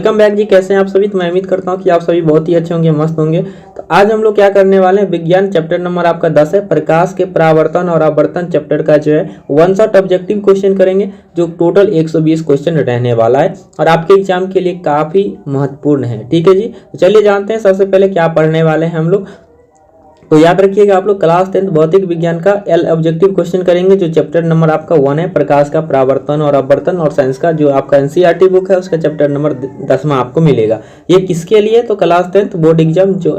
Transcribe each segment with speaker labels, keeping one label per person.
Speaker 1: Welcome back जी, कैसे हैं आप सभी। तो मैं उम्मीद करता हूं कि आप सभी बहुत ही अच्छे होंगे, मस्त होंगे। तो आज हम लोग क्या करने वाले हैं, विज्ञान चैप्टर नंबर आपका 10 है, प्रकाश के परावर्तन और आवर्तन चैप्टर का जो है वन शॉट ऑब्जेक्टिव क्वेश्चन करेंगे, जो टोटल 120 क्वेश्चन रहने वाला है और आपके एग्जाम के लिए काफी महत्वपूर्ण है। ठीक है जी, तो चलिए जानते हैं सबसे पहले क्या पढ़ने वाले हैं हम लोग। तो याद रखिएगा आप लोग क्लास 10 भौतिक विज्ञान का एल ऑब्जेक्टिव क्वेश्चन करेंगे, जो चैप्टर नंबर आपका 1 है, प्रकाश का परावर्तन और अपवर्तन, और साइंस का जो आपका एनसीईआरटी बुक है उसका चैप्टर नंबर 10वां आपको मिलेगा। ये किसके लिए, तो क्लास 10 बोर्ड एग्जाम जो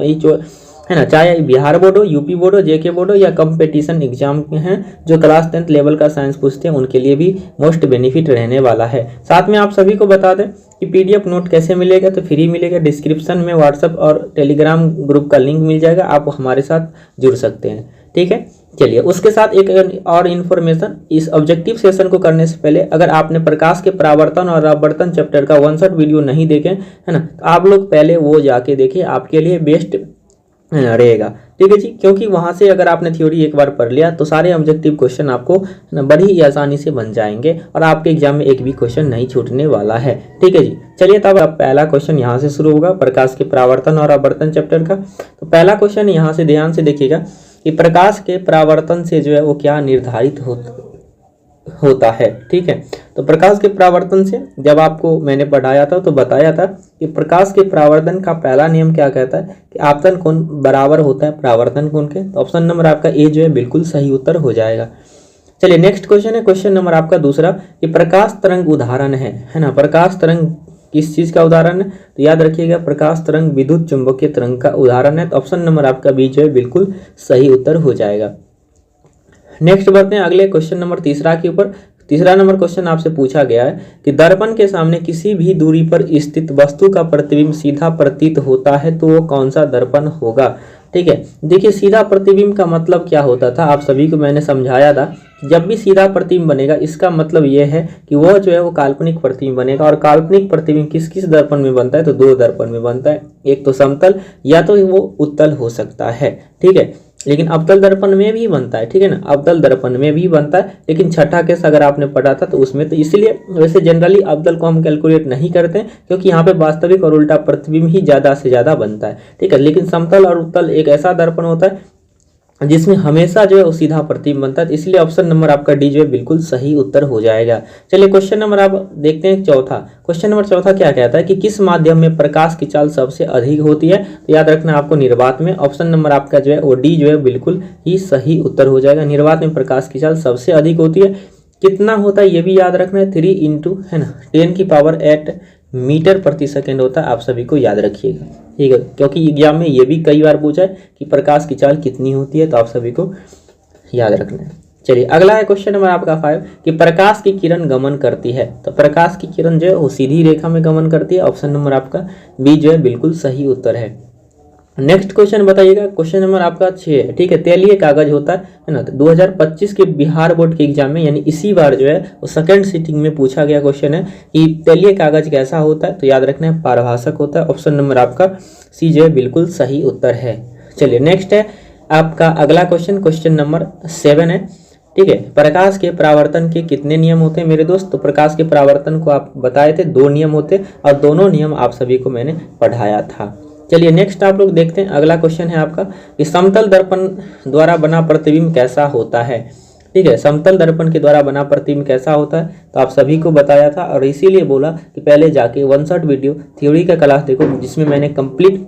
Speaker 1: है ना, चाहे बिहार बोर्ड हो, यूपी बोर्ड हो, जेके बोर्ड हो या कंपटीशन एग्जाम हैं जो क्लास 10 लेवल का साइंस पूछते हैं, उनके लिए भी मोस्ट बेनिफिट रहने वाला है। साथ में आप सभी को बता दें कि पीडीएफ नोट कैसे मिलेगा, तो फ्री मिलेगा। डिस्क्रिप्शन में व्हाट्सएप और टेलीग्राम ग्रुप का लिंक मिल जाएगा, आप हमारे साथ जुड़ सकते हैं। ठीक है, चलिए उसके साथ एक और इन्फॉर्मेशन, इस ऑब्जेक्टिव सेशन को करने से पहले अगर आपने प्रकाश के परावर्तन और अपवर्तन चैप्टर का वन शॉट वीडियो नहीं देखे है ना, तो आप लोग पहले वो जाके देखिए, आपके लिए बेस्ट रहेगा। ठीक है जी, क्योंकि वहां से अगर आपने थ्योरी एक बार पढ़ लिया तो सारे ऑब्जेक्टिव क्वेश्चन आपको बड़ी ही आसानी से बन जाएंगे और आपके एग्जाम में एक भी क्वेश्चन नहीं छूटने वाला है। ठीक है जी, चलिए तब पहला क्वेश्चन यहाँ से शुरू होगा, प्रकाश के परावर्तन और अपवर्तन चैप्टर का। तो पहला क्वेश्चन यहाँ से ध्यान से देखिएगा कि प्रकाश के परावर्तन से जो है वो क्या निर्धारित होता है। ठीक है, तो प्रकाश के परावर्तन से जब आपको मैंने पढ़ाया था तो बताया था कि प्रकाश के परावर्तन का पहला नियम क्या कहता है कि आपतन कोण बराबर होता है परावर्तन कोण के। तो ऑप्शन नंबर आपका ए जो है बिल्कुल सही उत्तर हो जाएगा। चलिए नेक्स्ट क्वेश्चन है, क्वेश्चन नंबर आपका दूसरा कि प्रकाश तरंग उदाहरण है ना, प्रकाश तरंग किस चीज का उदाहरण है, तो याद रखिएगा प्रकाश तरंग विद्युत चुंबकीय तरंग का उदाहरण है। तो ऑप्शन नंबर आपका बी जो है बिल्कुल सही उत्तर हो जाएगा। नेक्स्ट बढ़ते हैं अगले क्वेश्चन नंबर तीसरा के ऊपर। तीसरा नंबर क्वेश्चन आपसे पूछा गया है कि दर्पण के सामने किसी भी दूरी पर स्थित वस्तु का प्रतिबिंब सीधा प्रतीत होता है, तो वो कौन सा दर्पण होगा। ठीक है, देखिए सीधा प्रतिबिंब का मतलब क्या होता था, आप सभी को मैंने समझाया था। जब भी सीधा प्रतिबिंब बनेगा इसका मतलब यह है कि वह जो है वो काल्पनिक प्रतिबिंब बनेगा, और काल्पनिक प्रतिबिंब किस किस दर्पण में बनता है, तो दो दर्पण में बनता है, एक तो समतल या तो वो उत्तल हो सकता है। ठीक है, लेकिन अवतल दर्पण में भी बनता है। ठीक है ना, अवतल दर्पण में भी बनता है, लेकिन छठा केस अगर आपने पढ़ा था तो उसमें, तो इसलिए वैसे जनरली अवतल को हम कैलकुलेट नहीं करते हैं, क्योंकि यहाँ पे वास्तविक और उल्टा प्रतिबिंब ही ज्यादा से ज्यादा बनता है। ठीक है, लेकिन समतल और उत्तल एक ऐसा दर्पण होता है जिसमें हमेशा जो है वो सीधा प्रतिबिंब बनता है, इसलिए ऑप्शन नंबर आपका डी जो है बिल्कुल सही उत्तर हो जाएगा। चलिए क्वेश्चन नंबर आप देखते हैं चौथा। क्वेश्चन नंबर चौथा क्या कहता है कि किस माध्यम में प्रकाश की चाल सबसे अधिक होती है, तो याद रखना आपको निर्वात में। ऑप्शन नंबर आपका जो है वो डी जो है बिल्कुल ही सही उत्तर हो जाएगा। निर्वात में प्रकाश की चाल सबसे अधिक होती है। कितना होता है ये भी याद रखना है, 3 इंटू है ना 10⁸ मीटर प्रति सेकेंड होता है, आप सभी को याद रखिएगा। ठीक है, क्योंकि एग्जाम में ये भी कई बार पूछा है कि प्रकाश की चाल कितनी होती है, तो आप सभी को याद रखना है। चलिए अगला है क्वेश्चन नंबर आपका 5 कि प्रकाश की किरण गमन करती है, तो प्रकाश की किरण जो है वो सीधी रेखा में गमन करती है। ऑप्शन नंबर आपका बी जो है बिल्कुल सही उत्तर है। नेक्स्ट क्वेश्चन बताइएगा, क्वेश्चन नंबर आपका 6 है। ठीक है, तैलीय कागज होता है ना, तो 2025 के बिहार बोर्ड के एग्जाम में यानी इसी बार जो है वो सेकंड सिटिंग में पूछा गया क्वेश्चन है कि तैलीय कागज कैसा होता है, तो याद रखना है पारभाषक होता है। ऑप्शन नंबर आपका सी जो है बिल्कुल सही उत्तर है। चलिए नेक्स्ट है आपका अगला क्वेश्चन, क्वेश्चन नंबर 7 है। ठीक है, प्रकाश के परावर्तन के कितने नियम होते हैं मेरे दोस्त, तो प्रकाश के परावर्तन को आप बताए थे 2 नियम होते और दोनों नियम आप सभी को मैंने पढ़ाया था। चलिए नेक्स्ट आप लोग देखते हैं अगला क्वेश्चन है आपका कि समतल दर्पण द्वारा बना प्रतिबिंब कैसा होता है। ठीक है, समतल दर्पण के द्वारा बना प्रतिबिंब कैसा होता है, तो आप सभी को बताया था और इसीलिए बोला कि पहले जाके वन शॉट वीडियो थ्योरी का क्लास देखो, जिसमें मैंने कंप्लीट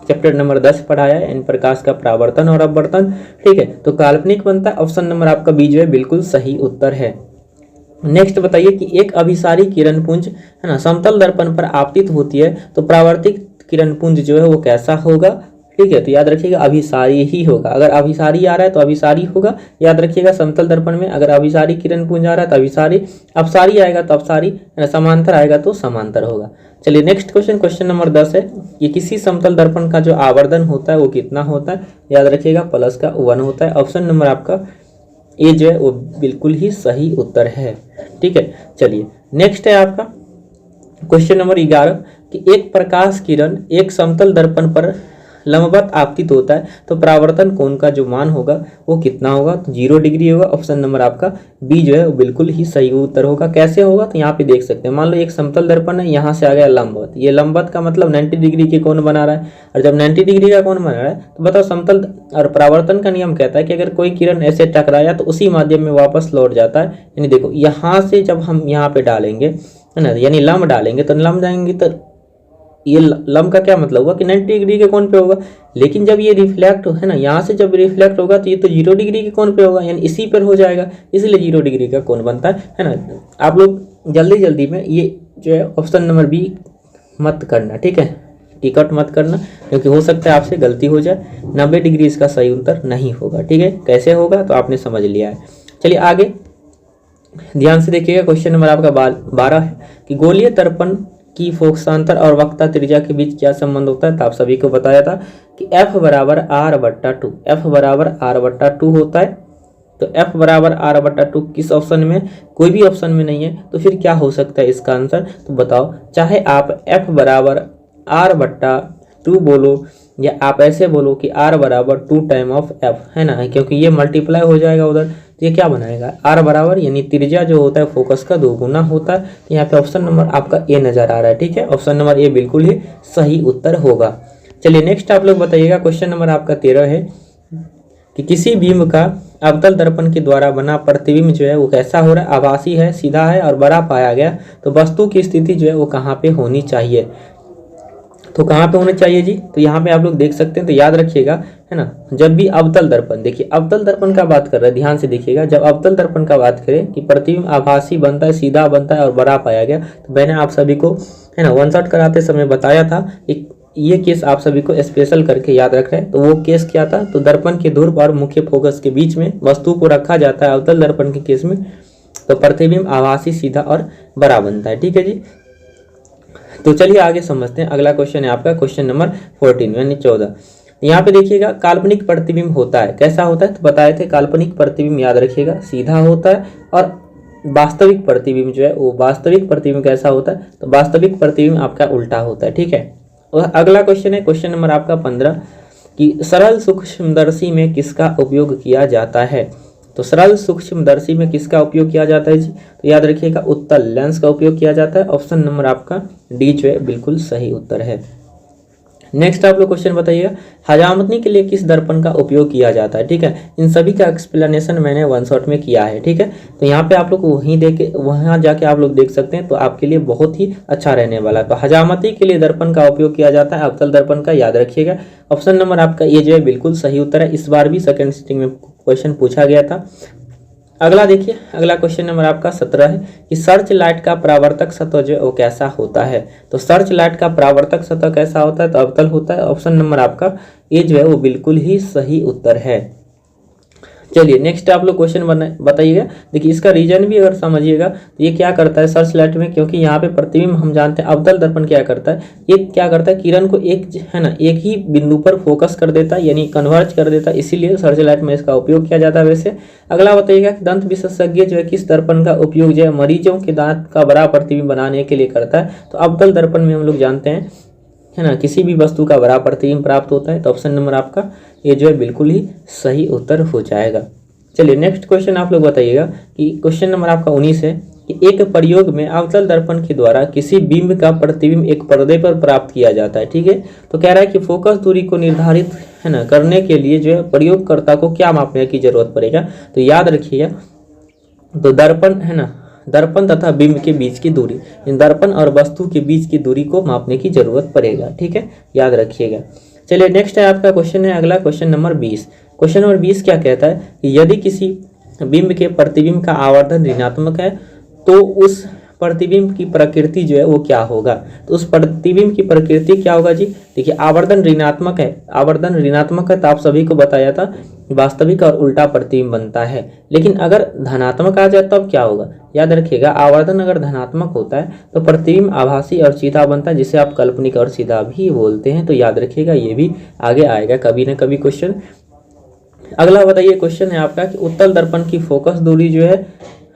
Speaker 1: चैप्टर नंबर 10 पढ़ाया है, इन प्रकाश का परावर्तन और अपवर्तन। ठीक है, तो काल्पनिक बनता है। ऑप्शन नंबर आपका बी जो है बिल्कुल सही उत्तर है। नेक्स्ट बताइए कि एक अभिसारी किरण पुंज है ना समतल दर्पण पर आपतित होती है, तो परावर्तित किरण पुंज जो है वो कैसा होगा। ठीक है, तो याद रखिएगा अभिसारी ही होगा। अगर अभिसारी आ रहा है तो अभिसारी होगा, याद रखिएगा समतल दर्पण में अगर अभिसारी किरण पुंज आ रहा है तो अभिसारी, अपसारी आएगा तो अपसारी, समांतर आएगा तो समांतर होगा। चलिए नेक्स्ट क्वेश्चन, क्वेश्चन नंबर 10 है कि किसी समतल दर्पण का जो आवर्धन होता है वो कितना होता है, याद रखिएगा प्लस का 1 होता है। ऑप्शन नंबर आपका ए जो है वो बिल्कुल ही सही उत्तर है। ठीक है, चलिए नेक्स्ट है आपका क्वेश्चन नंबर 11 कि एक प्रकाश किरण एक समतल दर्पण पर लंबवत आपतित होता है तो परावर्तन कोण का जो मान होगा वो कितना होगा, तो 0 डिग्री होगा। ऑप्शन नंबर आपका बी जो है वो बिल्कुल ही सही उत्तर होगा। कैसे होगा, तो यहाँ पे देख सकते हैं, मान लो एक समतल दर्पण है, यहाँ से आ गया लंबवत, ये लंबवत का मतलब 90 डिग्री के कोण बना रहा है, और जब 90 डिग्री का कोण बना रहा है तो बताओ समतल और परावर्तन का नियम कहता है कि अगर कोई किरण ऐसे टकराया तो उसी माध्यम में वापस लौट जाता है। यानी देखो यहाँ से जब हम यहाँ पे डालेंगे है ना, यानी लंब डालेंगे तो लंब जाएंगे तो ये लंब का क्या मतलब हुआ कि 90 डिग्री के कोण पे होगा, लेकिन जब ये रिफ्लेक्ट है ना, यहाँ से जब रिफ्लेक्ट होगा तो ये तो 0 डिग्री के कोण पे होगा, यानी इसी पर हो जाएगा, इसलिए 0 डिग्री का कोण बनता है ना। आप लोग जल्दी जल्दी में ये जो है ऑप्शन नंबर बी मत करना, ठीक है, टिकट मत करना, क्योंकि हो सकता है आपसे गलती हो जाए। 90 डिग्री इसका सही उत्तर नहीं होगा, ठीक है। कैसे होगा तो आपने समझ लिया है। चलिए आगे ध्यान से देखिएगा, क्वेश्चन नंबर आपका 12 है कि गोलीय दर्पण की फोकसांतर और वक्रता त्रिज्या के बीच क्या संबंध होता है। तो आप सभी को बताया था कि F बराबर R/2, F बराबर R/2 होता है। तो F बराबर R/2 किस ऑप्शन में, कोई भी ऑप्शन में नहीं है, तो फिर क्या हो सकता है इसका आंसर, तो बताओ। चाहे आप F बराबर R/2 बोलो या आप ऐसे बोलो कि R बराबर 2 टाइम ऑफ F, है ना, क्योंकि ये मल्टीप्लाई हो जाएगा उधर, तो ये क्या बनाएगा R बराबर, यानी त्रिज्या जो होता है फोकस का 2 गुना होता है। तो यहाँ पे ऑप्शन नंबर आपका ए नजर आ रहा है, ठीक है, ऑप्शन नंबर ए बिल्कुल ही सही उत्तर होगा। चलिए नेक्स्ट आप लोग बताइएगा, क्वेश्चन नंबर आपका 13 है कि किसी बीम का अवतल दर्पण के द्वारा बना प्रतिबिंब जो है वो कैसा हो रहा है, आभासी है, सीधा है और बड़ा पाया गया, तो वस्तु की स्थिति जो है वो कहाँ पे होनी चाहिए, तो कहाँ पे होना चाहिए जी, तो यहाँ पे आप लोग देख सकते हैं। तो याद रखिएगा है ना, जब भी अवतल दर्पण, देखिए अवतल दर्पण का बात कर रहे हैं, ध्यान से देखिएगा, जब अवतल दर्पण का बात करें कि प्रतिबिंब आभासी बनता है, सीधा बनता है और बड़ा पाया गया, तो मैंने आप सभी को है ना वन शॉट कराते समय बताया था, ये केस आप सभी को स्पेशल करके याद रख रहे हैं। तो वो केस क्या था, तो दर्पण के ध्रुव और मुख्य फोकस के बीच में वस्तु को रखा जाता है अवतल दर्पण के केस में, तो प्रतिबिंब आभासी, सीधा और बड़ा बनता है, ठीक है जी। तो चलिए आगे समझते हैं। अगला क्वेश्चन है आपका क्वेश्चन नंबर 14 यानी 14। यहाँ पे देखिएगा काल्पनिक प्रतिबिंब होता है, कैसा होता है, तो बताए थे काल्पनिक प्रतिबिंब याद रखिएगा सीधा होता है, और वास्तविक प्रतिबिंब जो है वो वास्तविक प्रतिबिंब कैसा होता है, तो वास्तविक प्रतिबिंब आपका उल्टा होता है, ठीक है। और अगला क्वेश्चन है क्वेश्चन नंबर आपका 15 कि सरल सूक्ष्मदर्शी में किसका उपयोग किया जाता है, तो सरल सूक्ष्मदर्शी में किसका उपयोग किया जाता है जी, तो याद रखिएगा उत्तल लेंस का उपयोग किया जाता है। ऑप्शन नंबर आपका डी जो है बिल्कुल सही उत्तर है। नेक्स्ट आप लोग क्वेश्चन बताइएगा, हजामती के लिए किस दर्पण का उपयोग किया जाता है, ठीक है। इन सभी का एक्सप्लेनेशन मैंने वन शॉट में किया है, ठीक है। तो यहाँ पे आप लोग वहाँ जाके आप लोग देख सकते हैं, तो आपके लिए बहुत ही अच्छा रहने वाला है। तो हजामती के लिए दर्पण का उपयोग किया जाता है अवतल दर्पण का, याद रखिएगा। ऑप्शन नंबर आपका ये जो है बिल्कुल सही उत्तर है। इस बार भी सेकेंड सिटिंग में क्वेश्चन पूछा गया था। अगला देखिए, अगला क्वेश्चन नंबर आपका 17 है कि सर्च लाइट का परावर्तक सतह जो है वो कैसा होता है, तो सर्च लाइट का परावर्तक सतह कैसा होता है, तो अवतल होता है। ऑप्शन नंबर आपका ए जो है वो बिल्कुल ही सही उत्तर है। चलिए नेक्स्ट आप लोग क्वेश्चन बताइएगा। देखिए इसका रीजन भी अगर समझिएगा तो ये क्या करता है सर्च लाइट में, क्योंकि यहाँ पे प्रतिबिंब हम जानते हैं अवतल दर्पण क्या करता है, ये क्या करता है किरण को एक है ना एक ही बिंदु पर फोकस कर देता है, यानी कन्वर्ज कर देता है, इसीलिए सर्च लाइट में इसका उपयोग किया जाता है। वैसे अगला बताइएगा कि दंत विशेषज्ञ जो है किस दर्पण का उपयोग जो है मरीजों के दांत का बड़ा प्रतिबिंब बनाने के लिए करता है, तो अवतल दर्पण में हम लोग जानते हैं है ना किसी भी वस्तु का बड़ा प्रतिबिंब प्राप्त होता है। तो ऑप्शन नंबर आपका ये जो है बिल्कुल ही सही उत्तर हो जाएगा। चलिए नेक्स्ट क्वेश्चन आप लोग बताइएगा कि क्वेश्चन नंबर आपका 19 है कि एक प्रयोग में अवतल दर्पण के द्वारा किसी बिंब का प्रतिबिंब एक पर्दे पर प्राप्त किया जाता है, ठीक है। तो कह रहा है कि फोकस दूरी को निर्धारित है ना करने के लिए जो है प्रयोगकर्ता को क्या मापने की जरूरत पड़ेगा, तो याद रखिएगा तो दर्पण है ना दर्पण तथा बिंब के बीच की दूरी, इन दर्पण और वस्तु के बीच की दूरी को मापने की जरूरत पड़ेगा, ठीक है, याद रखिएगा। चलिए नेक्स्ट है आपका क्वेश्चन है अगला क्वेश्चन नंबर 20। क्वेश्चन नंबर 20 क्या कहता है कि यदि किसी बिंब के प्रतिबिंब का आवर्धन ऋणात्मक है तो उस प्रतिबिंब की प्रकृति जो है वो क्या होगा, तो उस प्रतिबिंब की प्रकृति क्या होगा जी। देखिए आवर्धन ऋणात्मक है, आवर्धन ऋणात्मक है तो आप सभी को बताया था वास्तविक और उल्टा प्रतिबिंब बनता है, लेकिन अगर धनात्मक आ जाए तब क्या होगा, याद रखिएगा आवर्धन अगर धनात्मक होता है तो प्रतिबिंब आभासी और सीधा बनता है, जिसे आप काल्पनिक और सीधा भी बोलते हैं। तो याद रखिएगा ये भी आगे आएगा कभी ना कभी क्वेश्चन। अगला बताइए क्वेश्चन है आपका कि उत्तल दर्पण की फोकस दूरी जो है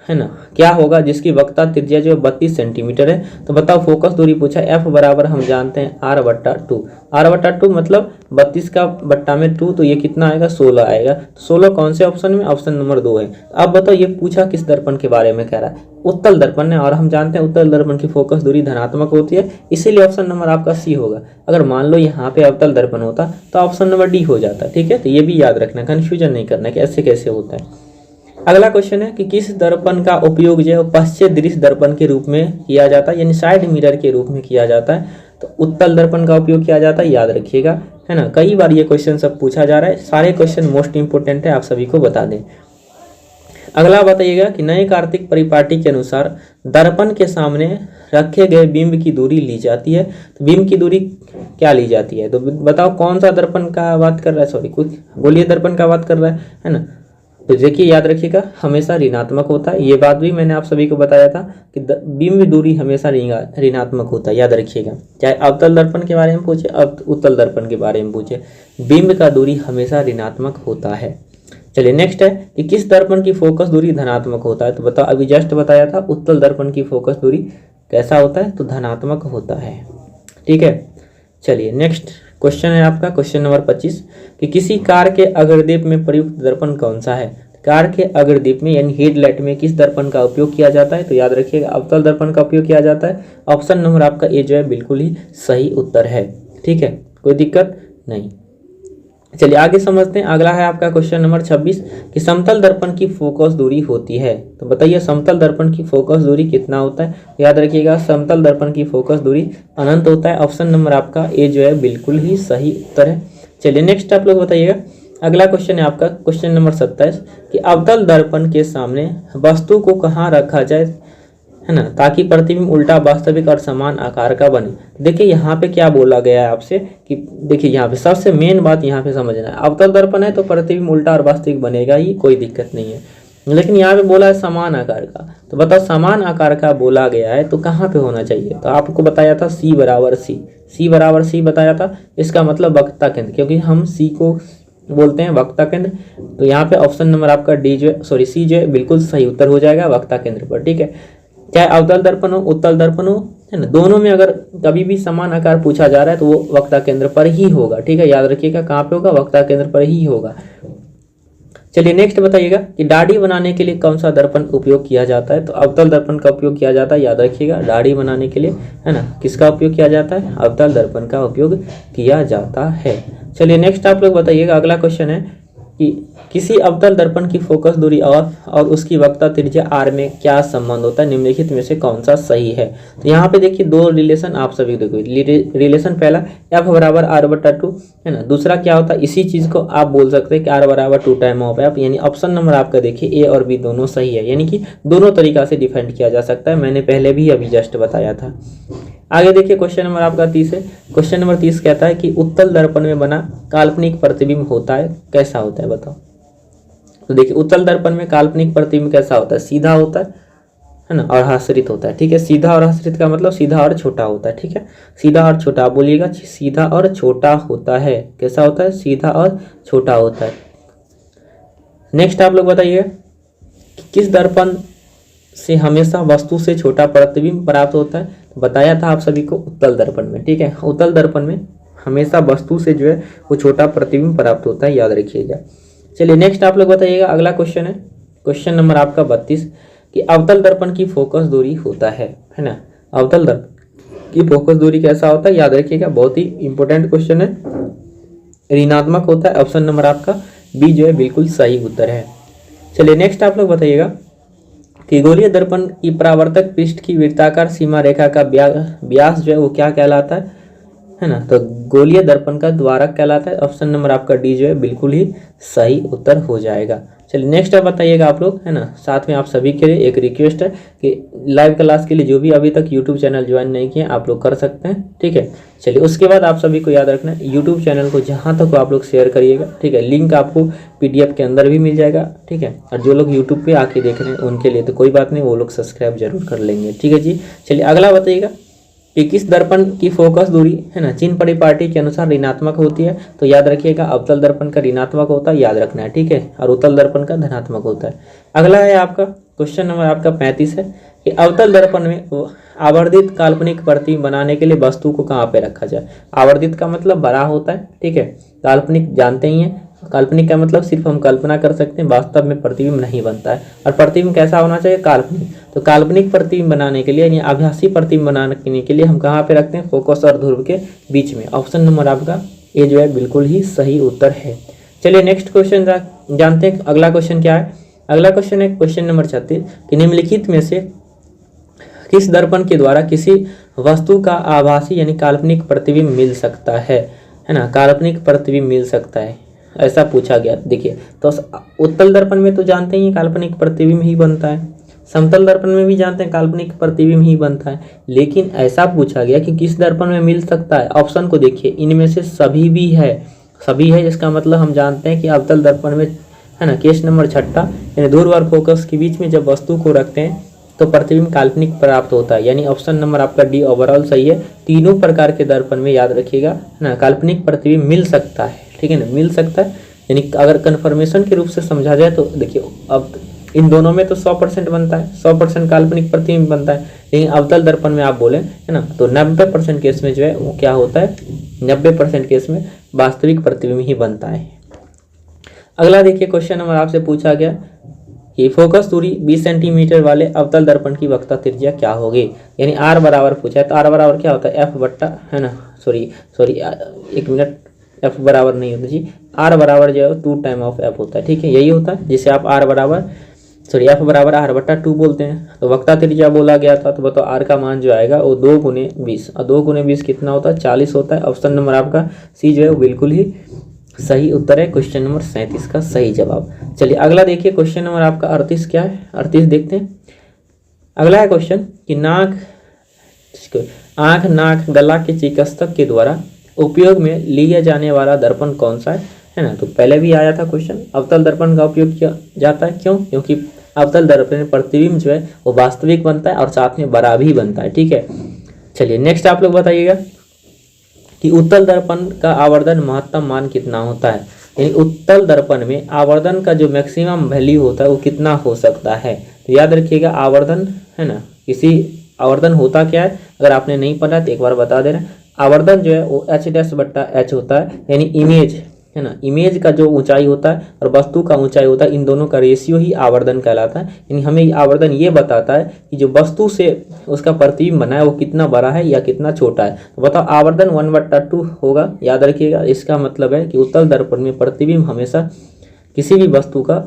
Speaker 1: है ना, क्या होगा जिसकी वक्रता त्रिज्या जो 32 सेंटीमीटर है। तो बताओ फोकस दूरी पूछा, एफ बराबर हम जानते हैं r/2। r/2 मतलब 32 का बट्टा में 2, तो ये कितना आएगा 16 आएगा। तो 16 कौन से ऑप्शन में, ऑप्शन नंबर 2 है। अब बताओ ये पूछा किस दर्पण के बारे में कह रहा है, उत्तल दर्पण है, और हम जानते हैं उत्तल दर्पण की फोकस दूरी धनात्मक होती है, इसीलिए ऑप्शन नंबर आपका सी होगा। अगर मान लो यहाँ पे अवतल दर्पण होता तो ऑप्शन नंबर डी हो जाता। ठीक है, तो ये भी याद रखना, कंफ्यूजन नहीं करना कि ऐसे कैसे होता है। अगला क्वेश्चन है कि किस दर्पण का उपयोग जो है पश्चिम दृश्य दर्पण के रूप में किया जाता है, यानी साइड मिरर के रूप में किया जाता है। तो उत्तल दर्पण का उपयोग किया जाता है, याद रखिएगा, है ना। कई बार ये क्वेश्चन सब पूछा जा रहा है, सारे क्वेश्चन मोस्ट इंपोर्टेंट है, आप सभी को बता दें। अगला बताइएगा कि नए कार्तिक परिपाटी के अनुसार दर्पण के सामने रखे गए बिंब की दूरी ली जाती है। तो बिंब की दूरी क्या ली जाती है, तो बताओ कौन सा दर्पण का बात कर रहा है, सॉरी कुछ गोलीय दर्पण का बात कर रहा है ना। तो देखिए याद रखिएगा, हमेशा ऋणात्मक होता है, ये बात भी मैंने आप सभी को बताया था कि बिंब दूरी हमेशा ऋणात्मक होता है, याद रखिएगा। चाहे अवतल दर्पण के बारे में पूछे, उत्तल दर्पण के बारे में पूछे, बिंब का दूरी हमेशा ऋणात्मक होता है। चलिए नेक्स्ट है कि किस दर्पण की फोकस दूरी धनात्मक होता है। तो बताओ, अभी जस्ट बताया था उत्तल दर्पण की फोकस दूरी कैसा होता है, तो धनात्मक होता है। ठीक है, चलिए नेक्स्ट क्वेश्चन है आपका क्वेश्चन नंबर 25 कि किसी कार के अग्रदीप में प्रयुक्त दर्पण कौन सा है। कार के अग्रदीप में यानी हेडलाइट में किस दर्पण का उपयोग किया जाता है, तो याद रखिएगा अवतल दर्पण का उपयोग किया जाता है। ऑप्शन नंबर आपका ए जो है बिल्कुल ही सही उत्तर है। ठीक है, कोई दिक्कत नहीं। चलिए आगे समझते हैं। अगला है आपका क्वेश्चन नंबर 26 कि समतल दर्पण की फोकस दूरी होती है। तो बताइए समतल दर्पण की फोकस दूरी कितना होता है। याद रखिएगा समतल दर्पण की फोकस दूरी अनंत होता है। ऑप्शन नंबर आपका ए जो है बिल्कुल ही सही उत्तर है। चलिए नेक्स्ट आप लोग बताइएगा। अगला क्वेश्चन है आपका क्वेश्चन नंबर 27 कि अवतल दर्पण के सामने वस्तु को कहाँ रखा जाए, है ना, ताकि प्रतिबिंब उल्टा वास्तविक और समान आकार का बने। देखिए यहाँ पे क्या बोला गया है आपसे कि देखिए यहाँ पे सबसे मेन बात यहाँ पे समझना है, अवतल दर्पण है तो प्रतिबिंब उल्टा और वास्तविक बनेगा ही, कोई दिक्कत नहीं है। लेकिन यहाँ पे बोला है समान आकार का, तो बताओ समान आकार का बोला गया है तो कहाँ पे होना चाहिए। तो आपको बताया था सी बराबर सी बताया था। इसका मतलब वक्रता केंद्र, क्योंकि हम सी को बोलते हैं वक्रता केंद्र। तो यहाँ पे ऑप्शन नंबर आपका डी जो है सॉरी सी जो है बिल्कुल सही उत्तर हो जाएगा वक्रता केंद्र पर। ठीक है, चाहे अवतल दर्पण हो उत्तल दर्पण हो, है ना, दोनों में अगर कभी भी समान आकार पूछा जा रहा है तो वो वक्रता केंद्र पर ही होगा। ठीक है, याद रखिएगा कहाँ पे होगा, वक्रता केंद्र पर ही होगा। चलिए नेक्स्ट बताइएगा कि दाढ़ी बनाने के लिए कौन सा दर्पण उपयोग किया जाता है। तो अवतल दर्पण का उपयोग किया जाता है, याद रखिएगा दाढ़ी बनाने के लिए, है ना, किसका उपयोग किया जाता है, अवतल दर्पण का उपयोग किया जाता है। चलिए नेक्स्ट आप लोग बताइएगा। अगला क्वेश्चन है कि किसी अवतल दर्पण की फोकस दूरी और उसकी वक्रता त्रिज्या r में क्या संबंध होता है, निम्नलिखित में से कौन सा सही है। तो यहाँ पे देखिए दो रिलेशन आप सभी देखो, रिलेशन पहला f बराबर r/2, है ना। दूसरा क्या होता है, इसी चीज को आप बोल सकते हैं कि r बराबर 2 टाइम ऑफ f, यानी ऑप्शन नंबर आपका देखिए ए और बी दोनों सही है, यानी कि दोनों तरीका से डिफाइन किया जा सकता है। मैंने पहले भी अभी जस्ट बताया था। आगे देखिए क्वेश्चन नंबर आपका 30 है। क्वेश्चन नंबर 30 कहता है कि उत्तल दर्पण में बना काल्पनिक प्रतिबिंब होता है, कैसा होता है बताओ। तो देखिए उत्तल दर्पण में काल्पनिक प्रतिबिंब कैसा होता है, सीधा होता है ना, और हस्तरित होता है। ठीक है, सीधा और हस्तरित का मतलब सीधा और छोटा होता है। ठीक है, सीधा और छोटा, आप बोलिएगा सीधा और छोटा होता है। कैसा होता है, सीधा और छोटा होता है। नेक्स्ट आप लोग बताइए कि किस दर्पण से हमेशा वस्तु से छोटा प्रतिबिंब प्राप्त होता है। बताया था आप सभी को उत्तल दर्पण में। ठीक है, उत्तल दर्पण में हमेशा वस्तु से जो है वो छोटा प्रतिबिंब प्राप्त होता है, याद रखिएगा। चलिए नेक्स्ट आप लोग बताइएगा। अगला क्वेश्चन है क्वेश्चन नंबर आपका 32 कि अवतल दर्पण की फोकस दूरी होता है ना। अवतल दर्पण की फोकस दूरी कैसा होता है, याद रखिएगा, बहुत ही इंपॉर्टेंट क्वेश्चन है, ऋणात्मक होता है। ऑप्शन नंबर आपका बी जो है बिल्कुल सही उत्तर है। चलिए नेक्स्ट आप लोग बताइएगा कि गोलीय दर्पण की परावर्तक पृष्ठ की वृत्ताकार सीमा रेखा का व्यास जो है वो क्या कहलाता है ना। तो गोलीय दर्पण का द्वारक कहलाता है। ऑप्शन नंबर आपका डी जो है बिल्कुल ही सही उत्तर हो जाएगा। चलिए नेक्स्ट आप बताइएगा आप लोग, है ना। साथ में आप सभी के लिए एक रिक्वेस्ट है कि लाइव क्लास के लिए जो भी अभी तक यूट्यूब चैनल ज्वाइन नहीं किए आप लोग कर सकते हैं। ठीक है, चलिए उसके बाद आप सभी को याद रखना है यूट्यूब चैनल को जहाँ तक आप लोग शेयर करिएगा। ठीक है, लिंक आपको PDF के अंदर भी मिल जाएगा। ठीक है, और जो लोग यूट्यूब पे आके देख रहे हैं उनके लिए तो कोई बात नहीं, वो लोग सब्सक्राइब जरूर कर लेंगे। ठीक है जी, चलिए अगला बताइएगा कि किस दर्पण की फोकस दूरी, है ना, चिन्ह परिपाटी के अनुसार ऋणात्मक होती है। तो याद रखिएगा अवतल दर्पण का ऋणात्मक होता है, याद रखना है। ठीक है, और उत्तल दर्पण का धनात्मक होता है। अगला है आपका क्वेश्चन नंबर आपका 35 है कि अवतल दर्पण में आवर्धित काल्पनिक प्रतिबिंब बनाने के लिए वस्तु को कहाँ पे रखा जाए। आवर्धित का मतलब बड़ा होता है, ठीक है। काल्पनिक जानते ही हैं, काल्पनिक का मतलब सिर्फ हम कल्पना कर सकते हैं, वास्तव में प्रतिबिंब नहीं बनता है। और प्रतिबिंब कैसा होना चाहिए, काल्पनिक। तो काल्पनिक प्रतिबिंब बनाने के लिए यानी आभासी प्रतिबिंब बनाने के लिए हम कहाँ पे रखते हैं, फोकस और ध्रुव के बीच में। ऑप्शन नंबर आपका ये जो है बिल्कुल ही सही उत्तर है। चलिए नेक्स्ट क्वेश्चन जानते हैं। अगला क्वेश्चन क्या है, अगला क्वेश्चन है क्वेश्चन नंबर 36 कि निम्नलिखित में से किस दर्पण के द्वारा किसी वस्तु का आभासी यानी काल्पनिक प्रतिबिंब मिल सकता है ना। काल्पनिक प्रतिबिंब मिल सकता है, ऐसा पूछा गया। देखिए तो उत्तल दर्पण में तो जानते ही काल्पनिक प्रतिबिंब ही बनता है, समतल दर्पण में भी जानते हैं काल्पनिक प्रतिबिंब ही बनता है, लेकिन ऐसा पूछा गया कि किस दर्पण में मिल सकता है। ऑप्शन को देखिए, इनमें से सभी भी है, सभी है, जिसका मतलब हम जानते हैं कि अवतल दर्पण में है ना। केस नंबर 6 यानी ध्रुव और फोकस के बीच में जब वस्तु को रखते हैं तो प्रतिबिंब काल्पनिक प्राप्त होता है, यानी ऑप्शन नंबर आपका डी ओवरऑल सही है। तीनों प्रकार के दर्पण में याद रखिएगा है ना, काल्पनिक प्रतिबिंब मिल सकता है, ठीक है ना, मिल सकता है। यानी अगर कन्फर्मेशन के रूप से समझा जाए तो देखिए अब इन दोनों में तो 100% बनता है, 100% काल्पनिक प्रतिबिंब बनता है, लेकिन अवतल दर्पण में आप बोले है ना तो 90% केस में जो है वो क्या होता है, 90% केस में वास्तविक प्रतिबिंब ही बनता है। अगला देखिए क्वेश्चन नंबर आपसे पूछा गया कि फोकस दूरी 20 सेंटीमीटर वाले अवतल दर्पण की वक्रता त्रिज्या क्या होगी, यानी आर बराबर पूछा है। तो आर बराबर क्या होता है, एफ बट्टा है ना, सॉरी एक मिनट, एफ बराबर नहीं होता जी, आर बराबर जो है 2 टाइम ऑफ एफ होता है, ठीक है, यही होता है जिसे आप आर बराबर एफ बराबर आर बट्टा 2 बोलते हैं। तो वक्रता त्रिज्या बोला गया था, तो बताओ आर का मान जो आएगा वो 2 गुने 20, और 2 गुने 20 कितना होता है, 40 होता है। ऑप्शन नंबर आपका सी जो है वो बिल्कुल ही सही उत्तर है, क्वेश्चन नंबर 37 का सही जवाब। चलिए अगला देखिए क्वेश्चन नंबर आपका 38 क्या है, 38 देखते हैं। अगला है क्वेश्चन कि आंख नाक गला के चिकित्सक के द्वारा उपयोग में लिया जाने वाला दर्पण कौन सा है ना। तो पहले भी आया था क्वेश्चन, अवतल दर्पण का उपयोग किया जाता है, क्यों, क्योंकि अवतल दर्पण में प्रतिबिंब जो है वो वास्तविक बनता है और साथ में बड़ा भी बनता है, ठीक है। चलिए नेक्स्ट आप लोग बताइएगा कि उत्तल दर्पण का आवर्धन महत्तम मान कितना होता है, यानी उत्तल दर्पण में आवर्धन का जो मैक्सिमम वैल्यू होता है वो कितना हो सकता है। तो याद रखिएगा आवर्धन है ना, किसी आवर्धन होता क्या है, अगर आपने नहीं पढ़ा तो एक बार बता दे रहे हैं। आवर्धन जो है वो h' होता है, यानी इमेज है ना, इमेज का जो ऊंचाई होता है और वस्तु का ऊंचाई होता है, इन दोनों का रेशियो ही आवर्धन कहलाता है। यानी हमें आवर्धन ये बताता है कि जो वस्तु से उसका प्रतिबिंब बना है वो कितना बड़ा है या कितना छोटा है। तो बताओ आवर्धन 1/2 होगा, याद रखिएगा। इसका मतलब है कि उत्तल दर्पण में प्रतिबिंब हमेशा किसी भी वस्तु का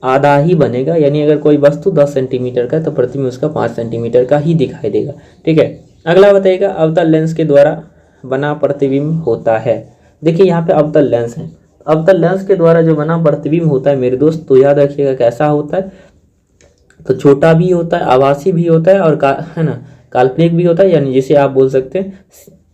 Speaker 1: आधा ही बनेगा, यानी अगर कोई वस्तु 10 सेंटीमीटर का है तो प्रतिबिंब उसका 5 सेंटीमीटर का ही दिखाई देगा, ठीक है। अगला बताइएगा अवतल लेंस के द्वारा बना प्रतिबिंब होता है। देखिए यहाँ पे अवतल लेंस है, अवतल लेंस के द्वारा जो बना प्रतिबिंब होता है मेरे दोस्त, तो याद रखिएगा कैसा होता है, तो छोटा भी होता है, आभासी भी होता है और है ना काल्पनिक भी होता है, यानी जिसे आप बोल सकते हैं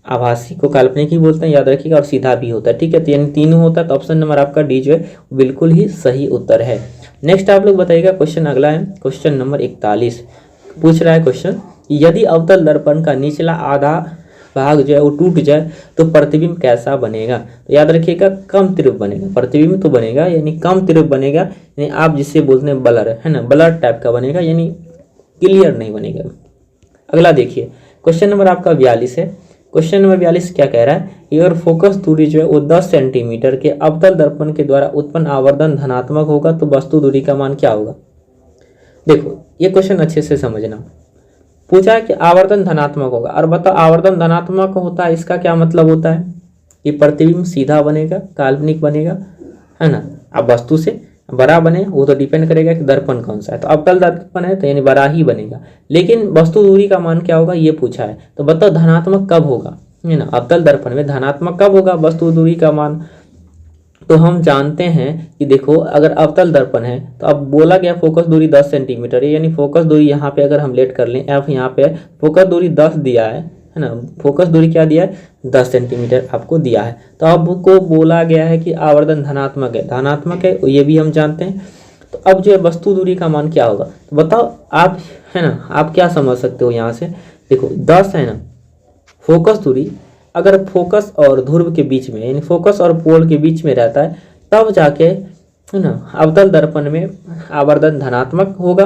Speaker 1: आभासी को काल्पनिक ही बोलते हैं, याद रखिएगा, और सीधा भी होता है, ठीक है। तो यानी तीनों होता है, तो ऑप्शन नंबर आपका डी जो है बिल्कुल ही सही उत्तर है। नेक्स्ट आप लोग बताइएगा क्वेश्चन अगला है क्वेश्चन नंबर 41, पूछ रहा है क्वेश्चन यदि अवतल दर्पण का निचला आधा भाग जो है वो टूट जाए तो प्रतिबिंब कैसा बनेगा। तो याद रखिएगा कम तीव्र बनेगा, प्रतिबिंब तो बनेगा यानी कम तीव्र बनेगा, यानी आप जिससे बोलते हैं ब्लर है ना, ब्लर टाइप का बनेगा, यानी क्लियर नहीं बनेगा। अगला देखिए क्वेश्चन नंबर आपका 42 है। क्वेश्चन नंबर 42 क्या कह रहा है, अगर फोकस दूरी जो है वो 10 सेंटीमीटर के अवतल दर्पण के द्वारा उत्पन्न आवर्धन धनात्मक होगा तो वस्तु दूरी का मान क्या होगा। देखो ये क्वेश्चन अच्छे से समझना, पूछा है कि आवर्धन धनात्मक होगा, और बताओ आवर्धन धनात्मक होता है इसका क्या मतलब होता है कि प्रतिबिंब सीधा बनेगा, काल्पनिक बनेगा, है ना। अब वस्तु से बड़ा बने वो तो डिपेंड करेगा कि दर्पण कौन सा है, तो अवतल दर्पण है तो यानी बड़ा ही बनेगा, लेकिन वस्तु दूरी का मान क्या होगा ये पूछा है। तो बताओ धनात्मक कब होगा, है ना, अवतल दर्पण में धनात्मक कब होगा वस्तु दूरी का मान। तो हम जानते हैं कि देखो अगर अवतल दर्पण है तो अब बोला गया फोकस दूरी 10 सेंटीमीटर है, यानी फोकस दूरी यहाँ पे अगर हम लेट कर लें एफ, यहाँ पे फोकस दूरी 10 दिया है ना, फोकस दूरी क्या दिया है 10 सेंटीमीटर आपको दिया है। तो अब को बोला गया है कि आवर्धन धनात्मक है, ये भी हम जानते हैं। तो अब जो है वस्तु दूरी का मान क्या होगा, तो बताओ आप, है ना, आप क्या समझ सकते हो यहाँ से। देखो 10 है ना फोकस दूरी, अगर फोकस और ध्रुव के बीच में यानी फोकस और पोल के बीच में रहता है तब जाके है ना अवतल दर्पण में आवर्धन धनात्मक होगा,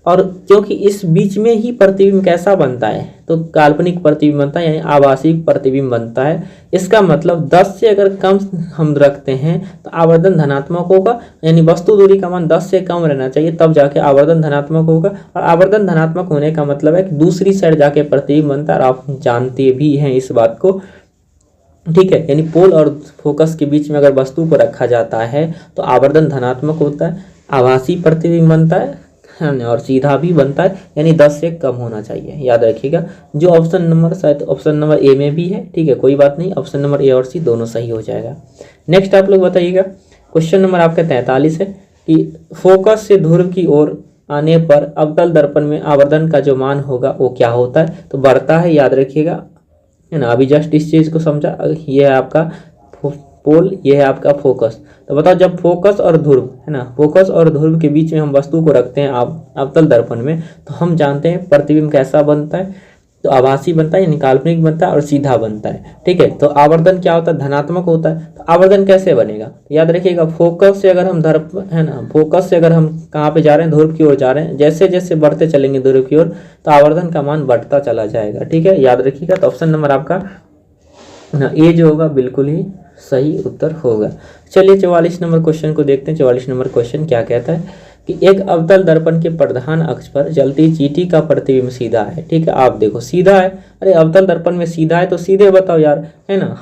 Speaker 1: और क्योंकि इस बीच में ही प्रतिबिंब कैसा बनता है, तो काल्पनिक प्रतिबिंब बनता है, यानी आभासी प्रतिबिंब बनता है। इसका मतलब 10 से अगर कम हम रखते हैं तो आवर्धन धनात्मक होगा, यानी वस्तु दूरी का मान 10 से कम रहना चाहिए, तब जाके आवर्धन धनात्मक होगा। और आवर्धन धनात्मक होने का मतलब है कि दूसरी साइड जाके प्रतिबिंब बनता है, और आप जानते भी हैं इस बात को, ठीक है। यानी पोल और फोकस के बीच में अगर वस्तु को रखा जाता है तो आवर्धन धनात्मक होता है, आभासी प्रतिबिंब बनता है और सीधा भी बनता है, यानी 10 से कम होना चाहिए, याद रखिएगा। जो ऑप्शन नंबर शायद ऑप्शन नंबर ए में भी है, ठीक है, कोई बात नहीं, ऑप्शन नंबर ए और सी दोनों सही हो जाएगा। नेक्स्ट आप लोग बताइएगा, क्वेश्चन नंबर आपका 43 है कि फोकस से ध्रुव की ओर आने पर अवतल दर्पण में आवर्धन का जो मान होगा वो क्या होता है, तो बढ़ता है, याद रखिएगा, है ना। अभी जस्ट इस चीज़ को समझा, ये है आपका पोल, ये है आपका फोकस। तो बताओ जब फोकस और ध्रुव, है ना, फोकस और ध्रुव के बीच में हम वस्तु को रखते हैं अवतल दर्पण में, तो हम जानते हैं प्रतिबिंब कैसा बनता है, तो आभासी बनता है, यानी काल्पनिक बनता है और सीधा बनता है, ठीक है। तो आवर्धन क्या होता है, धनात्मक होता है। तो आवर्धन कैसे बनेगा, याद रखिएगा, फोकस से अगर हम है ना, फोकस से अगर हम कहाँ पे जा रहे हैं, ध्रुव की ओर जा रहे हैं, जैसे जैसे बढ़ते चलेंगे ध्रुव की ओर तो आवर्धन का मान बढ़ता चला जाएगा, ठीक है, याद रखिएगा। तो ऑप्शन नंबर आपका ए जो होगा बिल्कुल ही सही उत्तर होगा। चलिए 44 नंबर क्वेश्चन को देखते हैं। 44 नंबर क्वेश्चन क्या कहता है कि एक अवतल दर्पण के प्रधान अक्ष पर जलती चींटी का प्रतिबिंब सीधा है, ठीक है। आप देखो सीधा है, अरे अवतल दर्पण में सीधा है तो सीधे बताओ यार, है ना,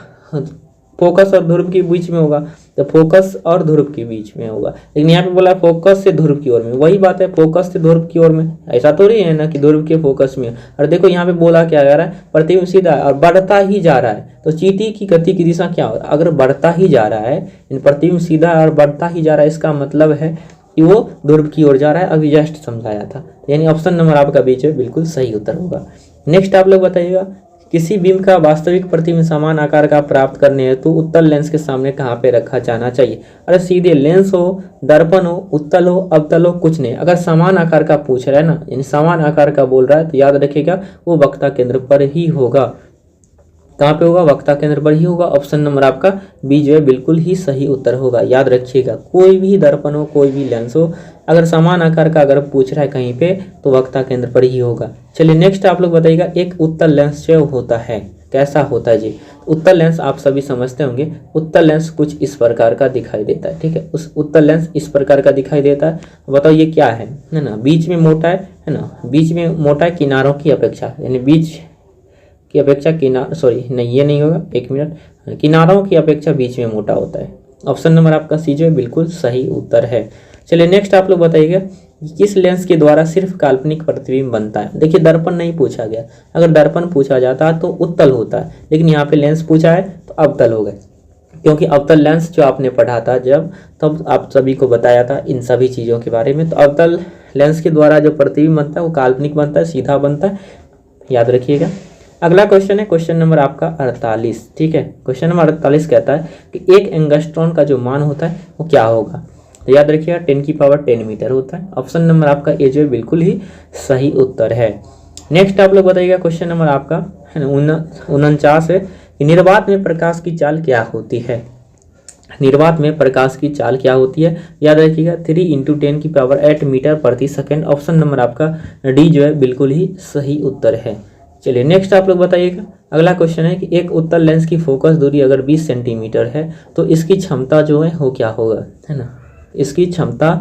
Speaker 1: फोकस और ध्रुव के बीच में होगा, तो फोकस और ध्रुव के बीच में होगा। लेकिन यहाँ पे बोला फोकस से ध्रुव की ओर में, वही बात है, फोकस से ध्रुव की ओर में, ऐसा तो नहीं है ना कि ध्रुव के फोकस में। और देखो यहाँ पे बोला क्या जा रहा है, प्रतिबिंब सीधा है और बढ़ता ही जा रहा है, तो चींटी की गति की दिशा क्या होगा, अगर बढ़ता ही जा रहा है, प्रतिबिंब सीधा और बढ़ता ही जा रहा है, इसका मतलब है कि वो ध्रुव की ओर जा रहा है, अभी जस्ट समझाया था, यानी ऑप्शन नंबर आपका बीच में बिल्कुल सही उत्तर होगा। नेक्स्ट आप लोग बताइएगा, किसी बीम का वास्तविक प्रतिबिंब समान आकार का प्राप्त करने हेतु उत्तल लेंस के सामने कहाँ पे रखा जाना चाहिए। अरे सीधे लेंस हो, दर्पण हो, उत्तल हो, अवतल हो, कुछ नहीं, अगर समान आकार का पूछ रहा है ना, यानी समान आकार का बोल रहा है, तो याद रखिएगा वो वक्ता केंद्र पर ही होगा। कहाँ पे होगा, वक्ता केंद्र पर ही होगा। ऑप्शन नंबर आपका बी जो है बिल्कुल ही सही उत्तर होगा, याद रखिएगा। कोई भी दर्पण हो, कोई भी लेंस हो, अगर समान आकार का अगर पूछ रहा है कहीं पे, तो वक्ता केंद्र पर ही होगा। चलिए नेक्स्ट आप लोग बताइएगा, एक उत्तल लेंस जो होता है कैसा होता है जी। उत्तल लेंस आप सभी समझते होंगे, उत्तल लेंस कुछ इस प्रकार का दिखाई देता है, ठीक है, उस उत्तल लेंस इस प्रकार का दिखाई देता है। बताओ ये क्या है ना, बीच में मोटा है ना, बीच में मोटा है किनारों की अपेक्षा, यानी बीच की अपेक्षा सॉरी नहीं, ये नहीं होगा, एक मिनट, किनारों की अपेक्षा बीच में मोटा होता है। ऑप्शन नंबर आपका सी जो है बिल्कुल सही उत्तर है। चलिए नेक्स्ट आप लोग बताइएगा, किस लेंस के द्वारा सिर्फ काल्पनिक प्रतिबिंब बनता है। देखिए दर्पण नहीं पूछा गया, अगर दर्पण पूछा जाता तो उत्तल होता है, लेकिन यहाँ पे लेंस पूछा है तो अवतल हो गए, क्योंकि अवतल लेंस जो आपने पढ़ा था जब, तब आप सभी को बताया था इन सभी चीज़ों के बारे में। तो अवतल लेंस के द्वारा जो प्रतिबिंब बनता है वो काल्पनिक बनता है, सीधा बनता है, याद रखिएगा। अगला क्वेश्चन है क्वेश्चन नंबर आपका 48, ठीक है। क्वेश्चन नंबर 48 कहता है कि एक एंगस्ट्रॉन का जो मान होता है वो क्या होगा, तो याद रखिएगा 10 की पावर 10 मीटर होता है। ऑप्शन नंबर आपका ए जो है बिल्कुल ही सही उत्तर है। नेक्स्ट आप लोग बताइएगा, क्वेश्चन नंबर आपका है ना 49 है कि निर्वात में प्रकाश की चाल क्या होती है। निर्वात में प्रकाश की चाल क्या होती है, याद रखिएगा 3 × 10 की पावर 8 मीटर प्रति सेकेंड। ऑप्शन नंबर आपका डी जो है बिल्कुल ही सही उत्तर है। चलिए नेक्स्ट आप लोग बताइएगा, अगला क्वेश्चन है कि एक उत्तल लेंस की फोकस दूरी अगर 20 सेंटीमीटर है तो इसकी क्षमता जो है वो क्या होगा, है ना, इसकी क्षमता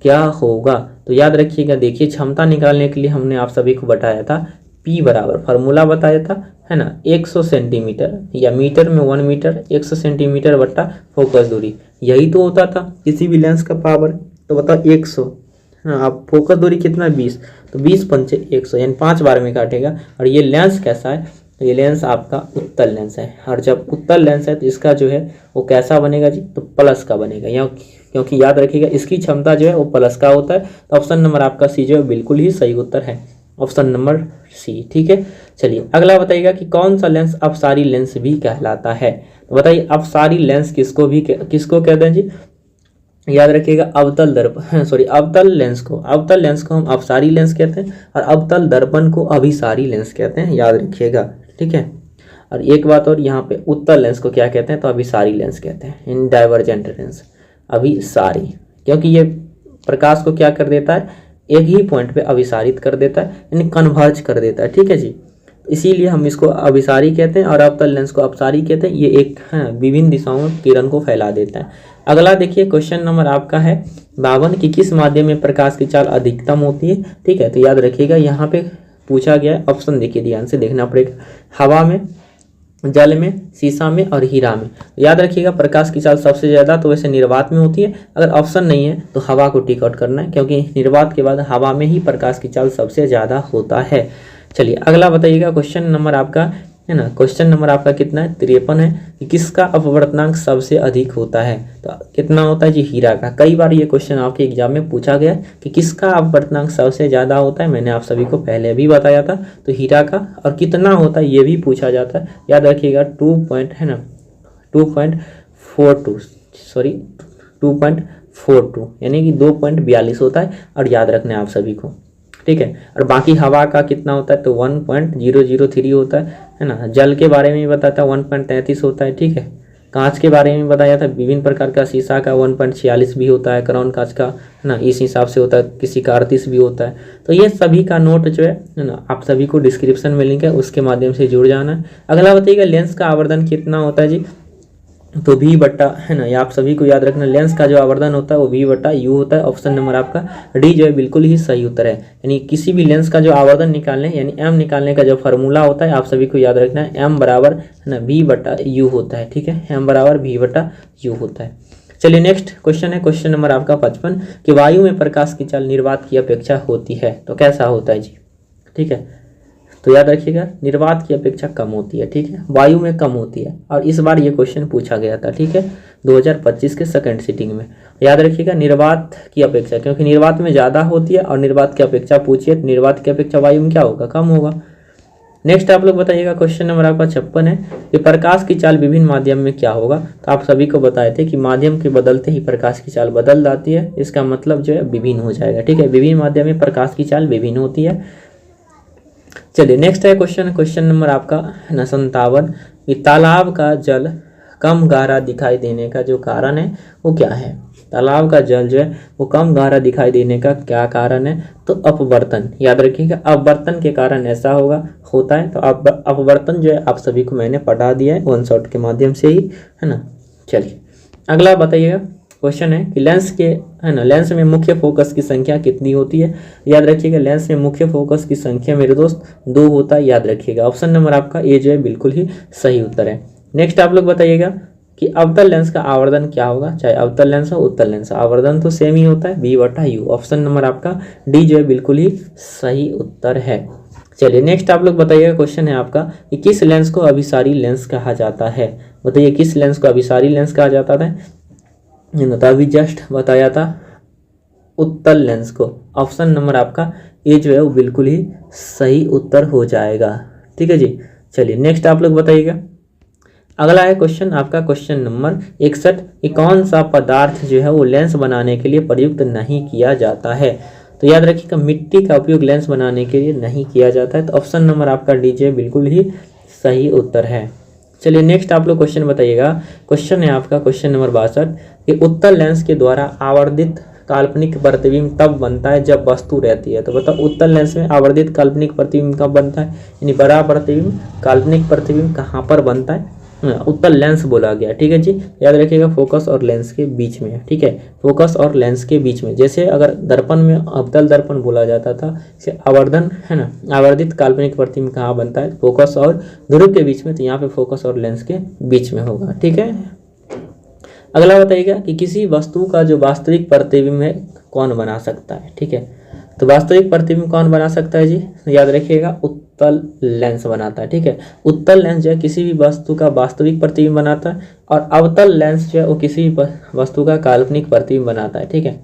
Speaker 1: क्या होगा। तो याद रखिएगा, देखिए क्षमता निकालने के लिए हमने आप सभी को बताया था P बराबर फार्मूला बताया था, है ना, 100 सेंटीमीटर या मीटर में 1 मीटर, 100 सेंटीमीटर बट्टा फोकस दूरी, यही तो होता था किसी भी लेंस का पावर। तो बताओ 100, हाँ, आप फोकस दूरी कितना 20, तो 20 पंचे 100, यानी 5 बार में काटेगा। और ये लेंस कैसा है, तो ये लेंस आपका उत्तल लेंस है, और जब उत्तल लेंस है तो इसका जो है वो कैसा बनेगा जी, तो प्लस का बनेगा, या क्योंकि याद रखिएगा इसकी क्षमता जो है वो प्लस का होता है। तो ऑप्शन नंबर आपका सी जो है बिल्कुल ही सही उत्तर है, ऑप्शन नंबर सी, ठीक है। चलिए अगला बताइएगा कि कौन सा लेंस अपसारी लेंस भी कहलाता है। तो बताइए अपसारी लेंस किसको कहते हैं जी, याद रखिएगा अवतल दर्पण अवतल लेंस को हम अपसारी लेंस कहते हैं, और अवतल दर्पण को अभिसारी लेंस कहते हैं, याद रखिएगा, ठीक है। और एक बात और, यहाँ पे उत्तल लेंस को क्या कहते हैं, तो अभिसारी लेंस कहते हैं, इन डाइवर्जेंट लेंस अभिसारी, क्योंकि ये प्रकाश को क्या कर देता है, एक ही पॉइंट पे अभिसारित कर देता है, यानी कन्वर्ज कर देता है। ठीक है जी, इसीलिए हम इसको अभिसारी कहते हैं और अवतल लेंस को अपसारी कहते हैं। ये एक विभिन्न दिशाओं में किरण को फैला देता है। अगला देखिए क्वेश्चन नंबर आपका है 52 कि किस माध्यम में प्रकाश की चाल अधिकतम होती है। ठीक है, तो याद रखिएगा यहाँ पे पूछा गया है, ऑप्शन देखिए ध्यान से देखना पड़ेगा, हवा में, जल में, शीशा में और हीरा में। याद रखिएगा प्रकाश की चाल सबसे ज़्यादा तो वैसे निर्वात में होती है, अगर ऑप्शन नहीं है तो हवा को टिक आउट करना है, क्योंकि निर्वात के बाद हवा में ही प्रकाश की चाल सबसे ज़्यादा होता है। चलिए अगला बताइएगा क्वेश्चन नंबर आपका है ना, क्वेश्चन नंबर आपका कितना है 53 है कि किसका अपवर्तनांक सबसे अधिक होता है। तो कितना होता है जी, हीरा का। कई बार ये क्वेश्चन आपके एग्जाम में पूछा गया कि किसका अपवर्तनांक सबसे ज़्यादा होता है, मैंने आप सभी को पहले भी बताया था। तो हीरा का, और कितना होता है ये भी पूछा जाता है। याद रखिएगा 2.42 यानी कि 2.42 होता है, और याद रखना है आप सभी को। ठीक है, और बाकी हवा का कितना होता है तो 1.003 होता है ना। जल के बारे में भी बताता है 1.33 होता है। ठीक है, कांच के बारे में बताया था विभिन्न प्रकार का, शीशा का 1.46 भी होता है, क्राउन कांच का है ना, इस हिसाब से होता है, किसी का 38 भी होता है। तो ये सभी का नोट जो है ना आप सभी को डिस्क्रिप्शन में लिंक है, उसके माध्यम से जुड़ जाना है। अगला बताइएगा लेंस का आवर्धन कितना होता है जी, तो V बट्टा है ना, ये आप सभी को याद रखना, लेंस का जो आवर्धन होता है वो V बट्टा U होता है। ऑप्शन नंबर आपका डी जो है बिल्कुल ही सही उत्तर है। यानी किसी भी लेंस का जो आवर्धन निकालने यानी M निकालने का जो फार्मूला होता है आप सभी को याद रखना है, M बराबर है ना V बट्टा U होता है। ठीक है, M बराबर V बट्टा U होता है। चलिए नेक्स्ट क्वेश्चन है क्वेश्चन नंबर आपका 55 कि वायु में प्रकाश की चाल निर्वात की अपेक्षा होती है, तो कैसा होता है जी। ठीक है, तो याद रखिएगा निर्वात की अपेक्षा कम होती है। ठीक है, वायु में कम होती है, और इस बार ये क्वेश्चन पूछा गया था। ठीक है, 2025 के सेकंड सिटिंग में। याद रखिएगा निर्वात की अपेक्षा, क्योंकि निर्वात में ज़्यादा होती है, और निर्वात की अपेक्षा पूछिए तो निर्वात की अपेक्षा वायु में क्या होगा, कम होगा। नेक्स्ट आप लोग बताइएगा क्वेश्चन नंबर आपका 56 है कि प्रकाश की चाल विभिन्न माध्यम में क्या होगा। तो आप सभी को बताए थे कि माध्यम के बदलते ही प्रकाश की चाल बदल जाती है, इसका मतलब जो है विभिन्न हो जाएगा। ठीक है, विभिन्न माध्यम में प्रकाश की चाल विभिन्न होती है। चलिए नेक्स्ट है क्वेश्चन नंबर आपका है ना 57 कि तालाब का जल कम गहरा दिखाई देने का जो कारण है वो क्या है। तालाब का जल जो है वो कम गहरा दिखाई देने का क्या कारण है, तो अपवर्तन। याद रखिएगा अपवर्तन के कारण ऐसा होता है। तो अपवर्तन जो है आप सभी को मैंने पढ़ा दिया है वन शॉट के माध्यम से ही, है ना। चलिए अगला बताइएगा क्वेश्चन है कि लेंस के है ना, लेंस में मुख्य फोकस की संख्या कितनी होती है। याद रखिएगा लेंस में मुख्य फोकस की संख्या मेरे दोस्त 2 होता है। याद रखिएगा ऑप्शन नंबर आपका ए जो है बिल्कुल ही सही उत्तर है। नेक्स्ट आप लोग बताइएगा कि अवतल लेंस का आवर्धन क्या होगा, चाहे अवतल लेंस हो उत्तल लेंस, आवर्धन तो सेम ही होता है V बटा U। ऑप्शन नंबर आपका डी जो है बिल्कुल ही सही उत्तर है। चलिए नेक्स्ट आप लोग बताइएगा क्वेश्चन है आपका कि किस लेंस को अभिसारी लेंस कहा जाता है। बताइए किस लेंस को अभिसारी लेंस कहा जाता है। तो अभी जस्ट बताया था उत्तल लेंस को। ऑप्शन नंबर आपका ए जो है वो बिल्कुल ही सही उत्तर हो जाएगा। ठीक है जी, चलिए नेक्स्ट आप लोग बताइएगा। अगला है क्वेश्चन आपका क्वेश्चन नंबर 61 कि कौन सा पदार्थ जो है वो लेंस बनाने के लिए प्रयुक्त नहीं किया जाता है। तो याद रखिएगा मिट्टी का उपयोग लेंस बनाने के लिए नहीं किया जाता है। तो ऑप्शन नंबर आपका डी जो है बिल्कुल ही सही उत्तर है। चलिए नेक्स्ट आप लोग क्वेश्चन बताइएगा। क्वेश्चन है आपका क्वेश्चन नंबर 62 कि उत्तल लेंस के द्वारा आवर्धित काल्पनिक प्रतिबिंब तब बनता है जब वस्तु रहती है। तो बताओ उत्तल लेंस में आवर्धित काल्पनिक प्रतिबिंब कब बनता है, यानी बड़ा प्रतिबिंब काल्पनिक प्रतिबिंब कहाँ पर बनता है, उत्तल लेंस बोला गया। ठीक है जी, याद रखिएगा फोकस और लेंस के बीच में। ठीक है, फोकस और लेंस के बीच में। जैसे अगर दर्पण में अवतल दर्पण बोला जाता था, इसे आवर्धन है ना, आवर्धित काल्पनिक प्रतिबिंब कहाँ बनता है, फोकस और ध्रुव के बीच में। तो यहाँ पे फोकस और लेंस के बीच में होगा। ठीक है, अगला बताइएगा कि किसी वस्तु का जो वास्तविक प्रतिबिंब है कौन बना सकता है। ठीक है, तो वास्तविक प्रतिबिंब कौन बना सकता है जी, याद रखिएगा उत्तल लेंस बनाता है। ठीक है, उत्तल लेंस जो है किसी भी वस्तु का वास्तविक प्रतिबिंब बनाता है, और अवतल लेंस जो है वो किसी भी वस्तु का काल्पनिक प्रतिबिंब बनाता है। ठीक है,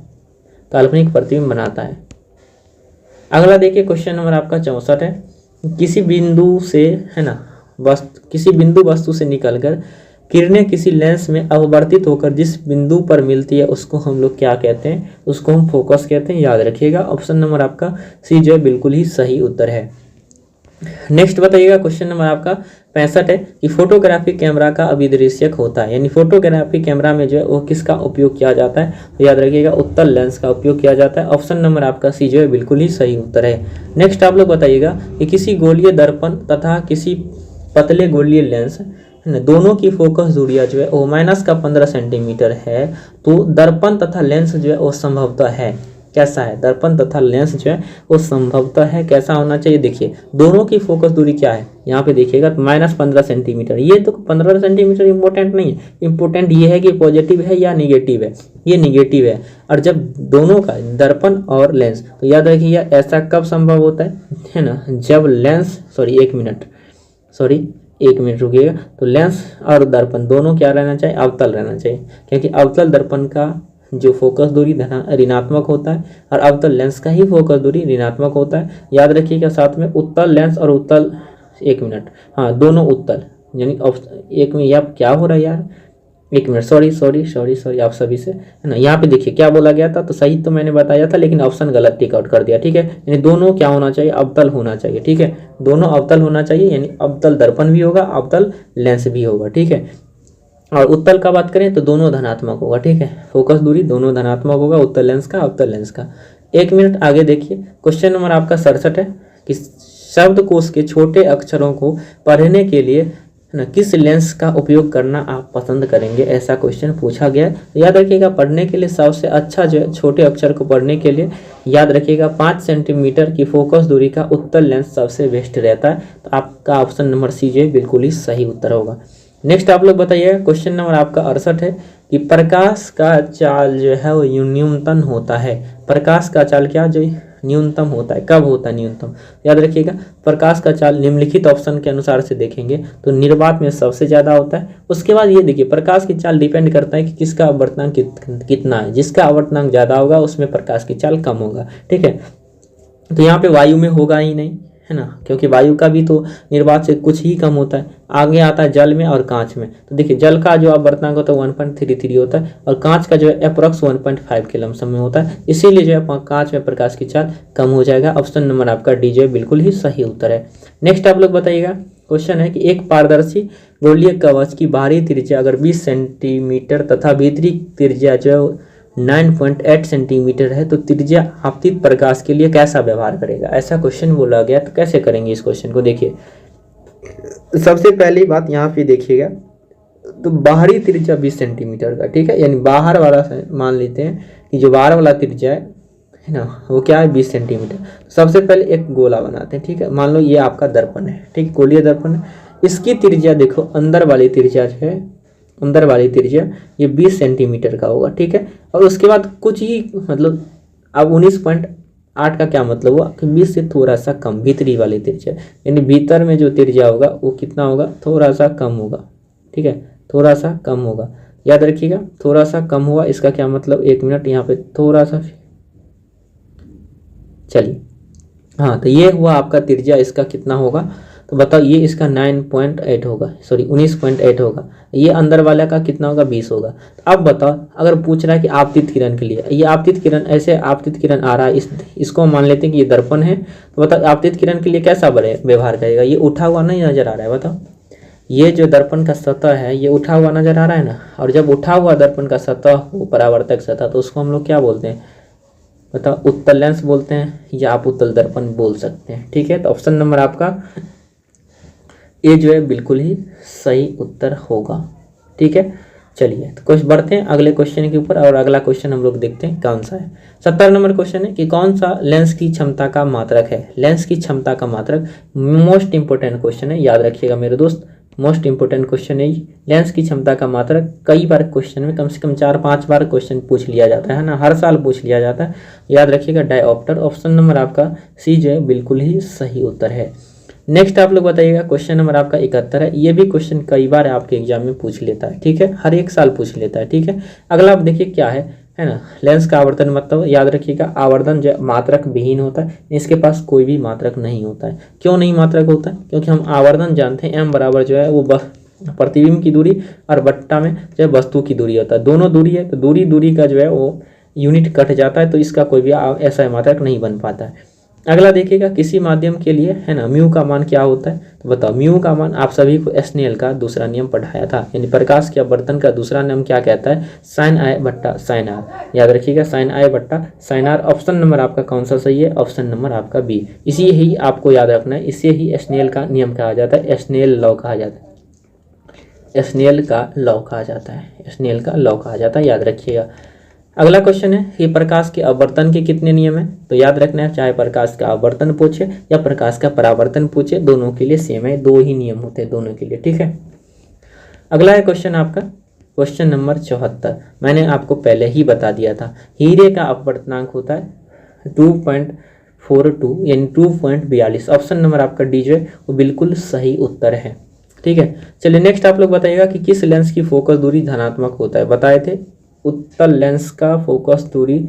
Speaker 1: काल्पनिक प्रतिबिंब बनाता है। अगला देखिए क्वेश्चन नंबर आपका 64 है, किसी बिंदु से है ना किसी बिंदु वस्तु से निकलकर किरणें किसी लेंस में अपवर्तित होकर जिस बिंदु पर मिलती है उसको हम लोग क्या कहते हैं, उसको हम फोकस कहते हैं। याद रखिएगा ऑप्शन नंबर आपका सी जो है बिल्कुल ही सही उत्तर है। नेक्स्ट बताइएगा क्वेश्चन नंबर आपका 65 है कि फोटोग्राफी कैमरा का अभिदृश्यक होता है, यानी फोटोग्राफी कैमरा में जो है वो किसका उपयोग किया जाता है, तो याद रखिएगा उत्तल लेंस का उपयोग किया जाता है। ऑप्शन नंबर आपका सी जो है बिल्कुल ही सही उत्तर है। नेक्स्ट आप लोग बताइएगा कि किसी गोलीय दर्पण तथा किसी पतले गोलीय लेंस है ना, दोनों की फोकस दूरियां जो है वो -15 सेंटीमीटर है, तो दर्पण तथा लेंस जो है वो संभवतः है कैसा है, दर्पण तथा लेंस जो है वो संभवतः है कैसा होना चाहिए। देखिए दोनों की फोकस दूरी क्या है, यहाँ पे देखिएगा तो -15 सेंटीमीटर। ये तो 15 सेंटीमीटर इंपॉर्टेंट नहीं है, इंपॉर्टेंट ये है कि पॉजिटिव है या निगेटिव है, ये निगेटिव है। और जब दोनों का दर्पण और लेंस, तो याद रखिएगा ऐसा कब संभव होता है ना, जब लेंस एक मिनट रुकिएगा, तो लेंस और दर्पण दोनों क्या रहना चाहिए, अवतल रहना चाहिए, क्योंकि अवतल दर्पण का जो फोकस दूरी ऋणात्मक होता है और अवतल लेंस का ही फोकस दूरी ऋणात्मक होता है। याद रखिएगा साथ में उत्तल लेंस और उत्तल, एक मिनट, हाँ दोनों उत्तल, यानी एक मिनट यार क्या हो रहा है यार, एक मिनट, सॉरी आप सभी से, है ना। यहाँ पे देखिए क्या बोला गया था, तो सही तो मैंने बताया था लेकिन ऑप्शन गलत टिक आउट कर दिया, ठीक है। यानी दोनों क्या होना चाहिए, अवतल होना चाहिए, ठीक है, दोनों अवतल होना चाहिए, यानी अवतल दर्पण भी होगा, अवतल लेंस भी होगा, ठीक है। और उत्तल का बात करें तो दोनों धनात्मक होगा, ठीक है, फोकस दूरी दोनों धनात्मक होगा, उत्तल लेंस का, अवतल लेंस का। एक मिनट आगे देखिए, क्वेश्चन नंबर आपका 67 है कि शब्दकोश के छोटे अक्षरों को पढ़ने के लिए ना किस लेंस का उपयोग करना आप पसंद करेंगे, ऐसा क्वेश्चन पूछा गया। याद रखिएगा पढ़ने के लिए सबसे अच्छा जो है छोटे अक्षर को पढ़ने के लिए, याद रखिएगा 5 सेंटीमीटर की फोकस दूरी का उत्तल लेंस सबसे बेस्ट रहता है। तो आपका ऑप्शन नंबर सी जो है बिल्कुल ही सही उत्तर होगा। नेक्स्ट आप लोग बताइएगा, क्वेश्चन नंबर आपका 68 है कि प्रकाश का चाल जो है वो न्यूनतम होता है। प्रकाश का चाल क्या जो न्यूनतम होता है, कब होता है न्यूनतम, याद रखिएगा प्रकाश का चाल निम्नलिखित ऑप्शन के अनुसार से देखेंगे तो निर्वात में सबसे ज़्यादा होता है। उसके बाद ये देखिए प्रकाश की चाल डिपेंड करता है कि किसका आवर्तनांक कितना है, जिसका आवर्तनांक ज़्यादा होगा उसमें प्रकाश की चाल कम होगा, ठीक है। तो यहाँ पे वायु में होगा ही नहीं, है ना, क्योंकि वायु का भी तो निर्वात से कुछ ही कम होता है। आगे आता है जल में और कांच में, तो देखिए जल का जो आवर्तनांक होता है 1.33 होता है और कांच का जो है अप्रॉक्स 1.5 के लमसम में होता है, इसीलिए जो है कांच में प्रकाश की चाल कम हो जाएगा। ऑप्शन नंबर आपका डी जो है बिल्कुल ही सही उत्तर है। नेक्स्ट आप लोग बताइएगा, क्वेश्चन है कि एक पारदर्शी गोलीय कवच की बाहरी त्रिज्या अगर 20 सेंटीमीटर तथा भीतरी त्रिज्या जो 9.8 सेंटीमीटर है तो त्रिज्या आपतित प्रकाश के लिए कैसा व्यवहार करेगा, ऐसा क्वेश्चन बोला गया। तो कैसे करेंगे इस क्वेश्चन को, देखिए सबसे पहली बात यहाँ पे देखिएगा, तो बाहरी त्रिज्या 20 सेंटीमीटर का, ठीक है, यानी बाहर वाला मान लेते हैं कि जो बाहर वाला त्रिज्या है ना वो क्या है 20 सेंटीमीटर। सबसे पहले एक गोला बनाते हैं, ठीक है, मान लो ये आपका दर्पण है, ठीक, गोलीय दर्पण है, इसकी त्रिज्या देखो अंदर वाली त्रिज्या जो है, अंदर वाली त्रिज्या ये 20 सेंटीमीटर का होगा, ठीक है। और उसके बाद कुछ ही मतलब अब 19.8 का क्या मतलब हुआ कि 20 से थोड़ा सा कम भीतरी वाली त्रिज्या, यानी भीतर में जो त्रिज्या होगा वो कितना होगा, थोड़ा सा कम होगा, ठीक है, थोड़ा सा कम होगा। याद रखिएगा थोड़ा सा कम हुआ, इसका क्या मतलब, एक मिनट यहाँ पे थोड़ा सा, चलिए हाँ, तो ये हुआ आपका त्रिज्या, इसका कितना होगा तो बताओ, ये इसका 9.8 होगा, सॉरी 19.8 होगा। ये अंदर वाला का कितना होगा, 20 होगा। तो अब बताओ अगर पूछ रहा है कि आपतित किरण के लिए, ये आपतित किरण, ऐसे आपतित किरण आ रहा है, इसको मान लेते हैं कि ये दर्पण है, तो बताओ आपतित किरण के लिए कैसा व्यवहार करेगा, ये उठा हुआ नहीं नजर आ रहा है, बताओ ये जो दर्पण का सतह है ये उठा हुआ नजर आ रहा है ना, और जब उठा हुआ दर्पण का सतह हो परावर्तक सतह तो उसको हम लोग क्या बोलते हैं, बताओ उत्तल लेंस बोलते हैं या आप उत्तल दर्पण बोल सकते हैं, ठीक है। तो ऑप्शन नंबर आपका ये जो है बिल्कुल ही सही उत्तर होगा, ठीक है। चलिए तो कुछ बढ़ते हैं अगले क्वेश्चन के ऊपर, और अगला क्वेश्चन हम लोग देखते हैं कौन सा है। 70 नंबर क्वेश्चन है कि कौन सा लेंस की क्षमता का मात्रक है। लेंस की क्षमता का मात्रक मोस्ट इंपोर्टेंट क्वेश्चन है, याद रखिएगा मेरे दोस्त, मोस्ट इंपोर्टेंट क्वेश्चन है। लेंस की क्षमता का मात्रक कई बार क्वेश्चन में कम से कम 4-5 बार क्वेश्चन पूछ लिया जाता है ना, हर साल पूछ लिया जाता है, याद रखिएगा डायऑप्टर। ऑप्शन नंबर आपका सी जो है बिल्कुल ही सही उत्तर है। नेक्स्ट आप लोग बताइएगा, क्वेश्चन नंबर आपका 71 है। ये भी क्वेश्चन कई बार आपके एग्जाम में पूछ लेता है, ठीक है, हर एक साल पूछ लेता है, ठीक है। अगला आप देखिए क्या है ना, लेंस का आवर्तन मतलब, याद रखिएगा आवर्तन जो मात्रक विहीन होता है, इसके पास कोई भी मात्रक नहीं होता है। क्यों नहीं मात्रक होता है, क्योंकि हम आवर्तन जानते हैं m बराबर जो है वो प्रतिबिंब की दूरी और बट्टा में जो है वस्तु की दूरी होता है, दोनों दूरी है, तो दूरी का जो है वो यूनिट कट जाता है, तो इसका कोई भी ऐसा मात्रक नहीं बन पाता है। अगला देखिएगा, किसी माध्यम के लिए है ना म्यू का मान क्या होता है, तो बताओ म्यू का मान आप सभी को स्नेल का दूसरा नियम पढ़ाया था, यानी प्रकाश के अपवर्तन का दूसरा नियम क्या कहता है, साइन आई बट्टा साइन आर। याद रखिएगा, साइन आई बट्टा साइन आर। ऑप्शन नंबर आपका कौन सा सही है, ऑप्शन नंबर आपका बी। इसी ही आपको याद रखना है, इसे ही स्नेल का नियम कहा जाता है, स्नेल लॉ कहा जाता है, स्नेल का लॉ कहा जाता है, स्नेल का लॉ कहा जाता है, याद रखिएगा। अगला क्वेश्चन है कि प्रकाश के अपवर्तन के कितने नियम हैं, तो याद रखना है, चाहे प्रकाश का अपवर्तन पूछे या प्रकाश का परावर्तन पूछे, दोनों के लिए सेम है, दो ही नियम होते हैं दोनों के लिए, ठीक है। अगला है क्वेश्चन आपका क्वेश्चन नंबर 74। मैंने आपको पहले ही बता दिया था, हीरे का अपवर्तनांक होता है 2.42 यानी 2.42। ऑप्शन नंबर आपका डी जो है वो बिल्कुल सही उत्तर है, ठीक है। चलिए नेक्स्ट आप लोग बताइएगा कि किस लेंस की फोकस दूरी धनात्मक होता है। बताए थे उत्तल लेंस का फोकस दूरी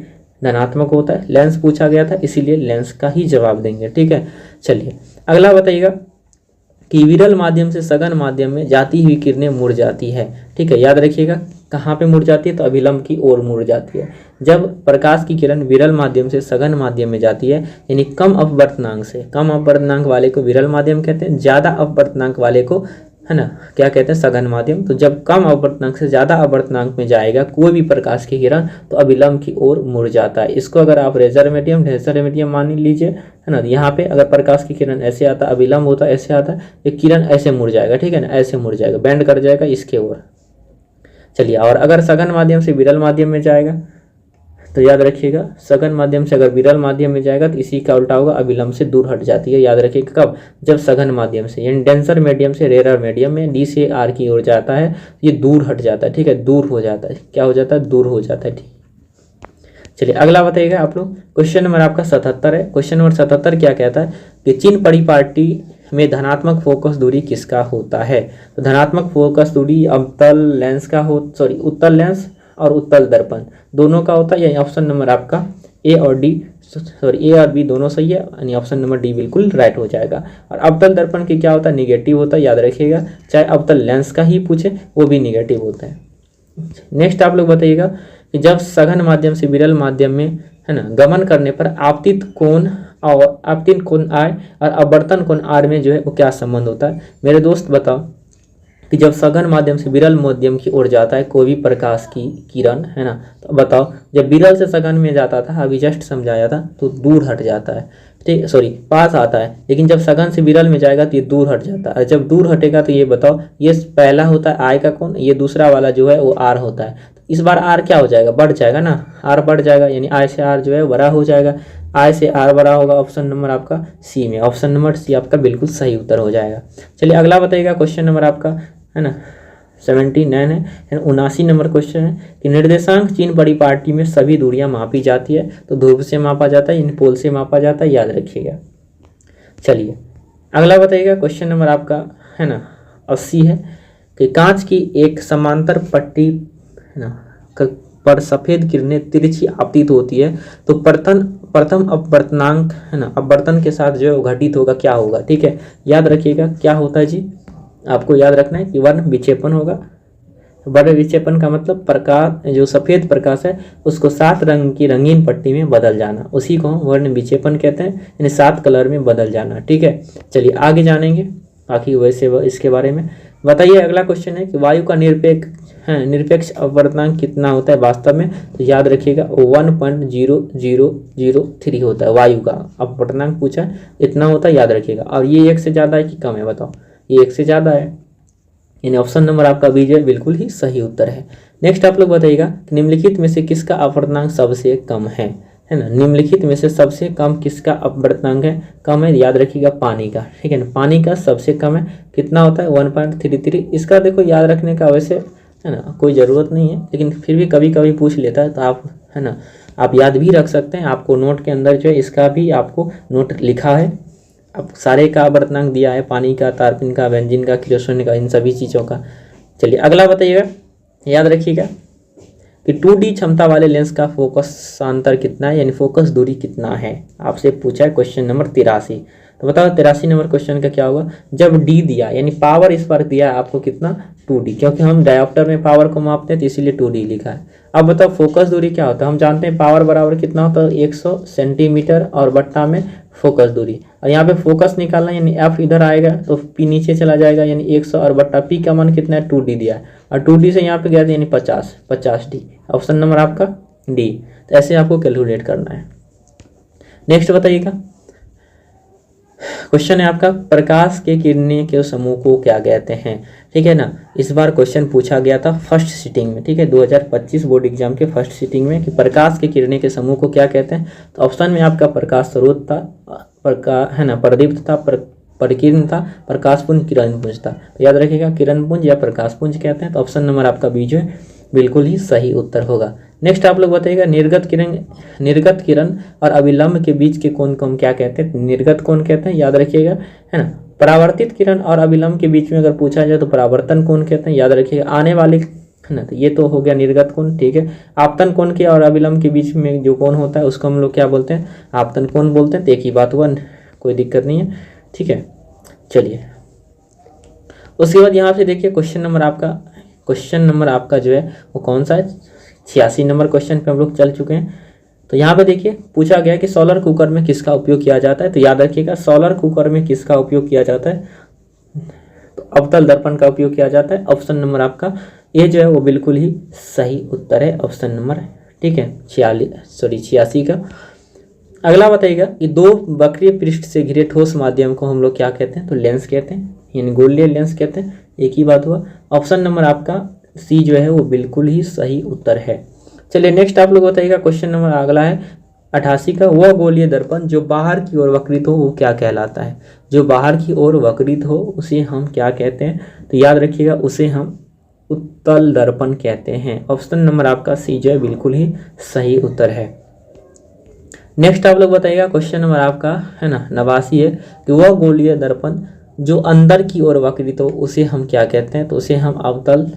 Speaker 1: धनात्मक होता है, लेंस पूछा गया था इसीलिए लेंस का ही जवाब देंगे, ठीक है। चलिए अगला बताइएगा कि विरल माध्यम से सघन माध्यम में जाती हुई किरणें मुड़ जाती है, ठीक है। याद रखिएगा कहाँ पे मुड़ जाती है, तो अभिलंब की ओर मुड़ जाती है। जब प्रकाश की किरण विरल माध्यम से सघन माध्यम में जाती है, यानी कम अपवर्तनांक से, कम अपवर्तनांक वाले को विरल माध्यम कहते हैं, ज़्यादा अपवर्तनांक वाले को है ना क्या कहते हैं, सघन माध्यम। तो जब कम अपवर्तनांक से ज़्यादा अपवर्तनांक में जाएगा कोई भी प्रकाश की किरण तो अभिलंब की ओर मुड़ जाता है। इसको अगर आप रेजर मीडियम ढेसर मीडियम मान लीजिए, है ना। यहाँ पे अगर प्रकाश की किरण ऐसे आता है, अभिलंब होता है ऐसे आता है, ये किरण ऐसे मुड़ जाएगा, ठीक है ना, ऐसे मुड़ जाएगा, बेंड कर जाएगा इसके ओर। चलिए, और अगर सघन माध्यम से विरल माध्यम में जाएगा तो याद रखिएगा, सघन माध्यम से अगर विरल माध्यम में जाएगा तो इसी का उल्टा होगा, अभिलंब से दूर हट जाती है। याद रखिएगा कब, जब सघन माध्यम से यानी डेंसर मीडियम से रेरर मीडियम में डी से आर की ओर जाता है, ये दूर हट जाता है, ठीक है, दूर हो जाता है। क्या हो जाता है, दूर हो जाता है, ठीक। चलिए अगला बताइएगा आप लोग, क्वेश्चन नंबर आपका 77 है। क्वेश्चन नंबर 77 क्या कहता है कि चिन्ह परिपाटी में धनात्मक फोकस दूरी किसका होता है। तो धनात्मक फोकस दूरी अवतल लेंस का उत्तल लेंस और उत्तल दर्पण दोनों का होता है, यानी ऑप्शन नंबर आपका ए और बी दोनों सही है, यानी ऑप्शन नंबर डी बिल्कुल राइट हो जाएगा। और अवतल दर्पण की क्या होता है, निगेटिव होता है, याद रखिएगा, चाहे अवतल लेंस का ही पूछे वो भी निगेटिव होता है। नेक्स्ट आप लोग बताइएगा कि जब सघन माध्यम से विरल माध्यम में है ना गमन करने पर आपतित कोण आर और अपवर्तन कोण आर में जो है वो क्या संबंध होता है। मेरे दोस्त बताओ कि जब सघन माध्यम से विरल माध्यम की ओर जाता है कोई भी प्रकाश की किरण, है ना, तो बताओ जब विरल से सघन में जाता था, अभी जस्ट समझाया था, तो दूर हट जाता है, ठीक, पास आता है। लेकिन जब सघन से विरल में जाएगा तो ये दूर हट जाता है। जब दूर हटेगा तो ये बताओ, ये पहला होता है आई का कोण, ये दूसरा वाला जो है वो आर होता है। इस बार आर क्या हो जाएगा, बढ़ जाएगा ना, आर बढ़ जाएगा, यानी आई से आर जो है बड़ा हो जाएगा, आई से आर बड़ा होगा। ऑप्शन नंबर आपका सी में, ऑप्शन नंबर सी आपका बिल्कुल सही उत्तर हो जाएगा। चलिए अगला बताइएगा, क्वेश्चन नंबर आपका है ना 79 है, 79 नंबर क्वेश्चन है कि निर्देशांक चिन्ह परिपाटी में सभी दूरियां मापी जाती है, तो ध्रुव से मापा जाता है, इन पोल से मापा जाता है, याद रखिएगा। चलिए अगला बताइएगा, क्वेश्चन नंबर आपका है ना 80 है कि कांच की एक समांतर पट्टी है ना पर सफेद किरणें तिरछी आपतित होती है, तो प्रथम अपवर्तनांक है ना अपवर्तन के साथ जो है घटित होगा, क्या होगा, ठीक है। याद रखिएगा क्या होता है जी, आपको याद रखना है कि वर्ण विक्षेपण होगा। वर्ण विक्षेपण का मतलब प्रकाश, जो सफ़ेद प्रकाश है उसको 7 रंग की रंगीन पट्टी में बदल जाना, उसी को हम वर्ण विक्षेपण कहते हैं, यानी 7 कलर में बदल जाना, ठीक है। चलिए आगे जानेंगे बाकी वैसे इसके बारे में। बताइए अगला क्वेश्चन है कि वायु का निरपेक्ष अपवर्तनांक कितना होता है वास्तव में, तो याद रखिएगा 1.0003 होता है वायु का अपवर्तनांक पूछा है, इतना होता है, याद रखिएगा। और ये 1 से ज़्यादा है कि कम है, बताओ, ये 1 से ज़्यादा है, यानी ऑप्शन नंबर आपका बी जो बिल्कुल ही सही उत्तर है। नेक्स्ट आप लोग बताइएगा कि निम्नलिखित में से किसका अपवर्तनांक सबसे कम है ना, निम्नलिखित में से सबसे कम किसका अपवर्तनांक है, कम है, याद रखिएगा पानी का, ठीक है ना, पानी का सबसे कम है, कितना होता है 1.33। इसका देखो याद रखने का वैसे है ना कोई ज़रूरत नहीं है, लेकिन फिर भी कभी कभी पूछ लेता है तो आप है ना आप याद भी रख सकते हैं। आपको नोट के अंदर जो है इसका भी आपको नोट लिखा है, अब सारे का अपवर्तनांक दिया है, पानी का, तारपीन का, बेंजीन का, केरोसिन का, इन सभी चीज़ों का। चलिए अगला बताइएगा, याद रखिएगा कि 2D क्षमता वाले लेंस का फोकस अंतर कितना है, यानी फोकस दूरी कितना है, आपसे पूछा है क्वेश्चन नंबर 83। तो बताओ 83 नंबर क्वेश्चन का क्या होगा, जब डी दिया यानी पावर इस पर दिया आपको कितना 2D, क्योंकि हम डायोप्टर में पावर को मापते हैं तो इसीलिए 2D लिखा है। अब बताओ फोकस दूरी क्या होता है। हम जानते हैं पावर बराबर कितना होता है 100 सेंटीमीटर और बट्टा में फोकस दूरी। और यहाँ पे फोकस निकालना यानी एफ इधर आएगा तो पी नीचे चला जाएगा, यानी 100 और बट्टा पी का मान कितना है 2D दिया है, और 2D से यहाँ पे गया यानी 50D। ऑप्शन नंबर आपका डी। तो ऐसे आपको कैलकुलेट करना है। नेक्स्ट बताइएगा, क्वेश्चन है आपका प्रकाश के किरणें के समूह को क्या कहते हैं। ठीक है ना, इस बार क्वेश्चन पूछा गया था फर्स्ट सीटिंग में, ठीक है 2025 बोर्ड एग्जाम के फर्स्ट सीटिंग में, कि प्रकाश के किरणें के समूह को क्या कहते हैं। तो ऑप्शन में आपका प्रकाश स्रोत था, प्रदीप्त था, परिकीर्ण था, प्रकाशपुंज, किरणपुंज था। तो याद रखिएगा किरणपुंज या प्रकाशपुंज कहते हैं। तो ऑप्शन नंबर आपका बी जो है बिल्कुल ही सही उत्तर होगा। नेक्स्ट आप लोग बताइएगा, निर्गत किरण और अभिलंब के बीच के कोण को हम क्या कहते हैं। निर्गत कोण कहते हैं, याद रखिएगा, है ना। परावर्तित किरण और अभिलंब के बीच में अगर पूछा जाए तो परावर्तन कोण कहते हैं, याद रखिएगा। आने वाले, है ना, तो ये तो हो गया निर्गत कोण, ठीक है। आपतन कोण के और अभिलंब के बीच में जो कोण होता है उसको हम लोग क्या बोलते हैं, आपतन कोण बोलते हैं। तो एक ही बात हुआ, कोई दिक्कत नहीं है, ठीक है। चलिए उसके बाद यहाँ से देखिए क्वेश्चन नंबर आपका जो है वो कौन सा है, 86 नंबर क्वेश्चन पे हम लोग चल चुके हैं। तो यहाँ पे देखिए पूछा गया कि सोलर कुकर में किसका उपयोग किया जाता है। तो याद रखिएगा सोलर कुकर में किसका उपयोग किया जाता है, तो अवतल दर्पण का उपयोग किया जाता है। ऑप्शन नंबर आपका ये जो है वो बिल्कुल ही सही उत्तर है, ऑप्शन नंबर, ठीक है 86 का। अगला बताइएगा कि दो वक्रीय पृष्ठ से घिरे ठोस माध्यम को हम लोग क्या कहते हैं, तो लेंस कहते हैं, यानी गोलीय लेंस कहते हैं। एक ही बात हुआ, ऑप्शन नंबर आपका सी जो है वो बिल्कुल ही सही उत्तर है। चलिए नेक्स्ट आप लोग बताइएगा, क्वेश्चन नंबर अगला है 88 का, वह गोलीय दर्पण जो बाहर की ओर वक्रित हो वो क्या कहलाता है। जो बाहर की ओर वक्रित हो उसे हम क्या कहते हैं, तो याद रखिएगा उसे हम उत्तल दर्पण कहते हैं। ऑप्शन नंबर आपका सी जो है बिल्कुल ही सही उत्तर है। नेक्स्ट आप लोग बताइएगा, क्वेश्चन नंबर आपका है ना 89 है कि वह गोलीय दर्पण जो अंदर की ओर वक्रित हो उसे हम क्या कहते हैं, तो उसे हम अवतल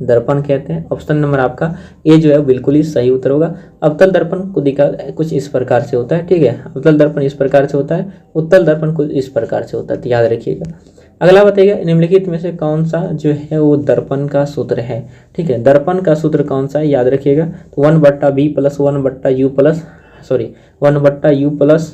Speaker 1: दर्पण कहते हैं। ऑप्शन नंबर आपका ए जो है बिल्कुल ही सही उत्तर होगा। अवतल दर्पण को दिखा कुछ इस प्रकार से होता है, ठीक है। अवतल दर्पण इस प्रकार से होता है, उत्तल दर्पण कुछ इस प्रकार से होता है, तो याद रखिएगा। अगला बताइएगा, निम्नलिखित में से कौन सा जो है वो दर्पण का सूत्र है, ठीक है। दर्पण का सूत्र कौन सा है, याद रखिएगा, तो 1/b plus 1/u plus 1/u plus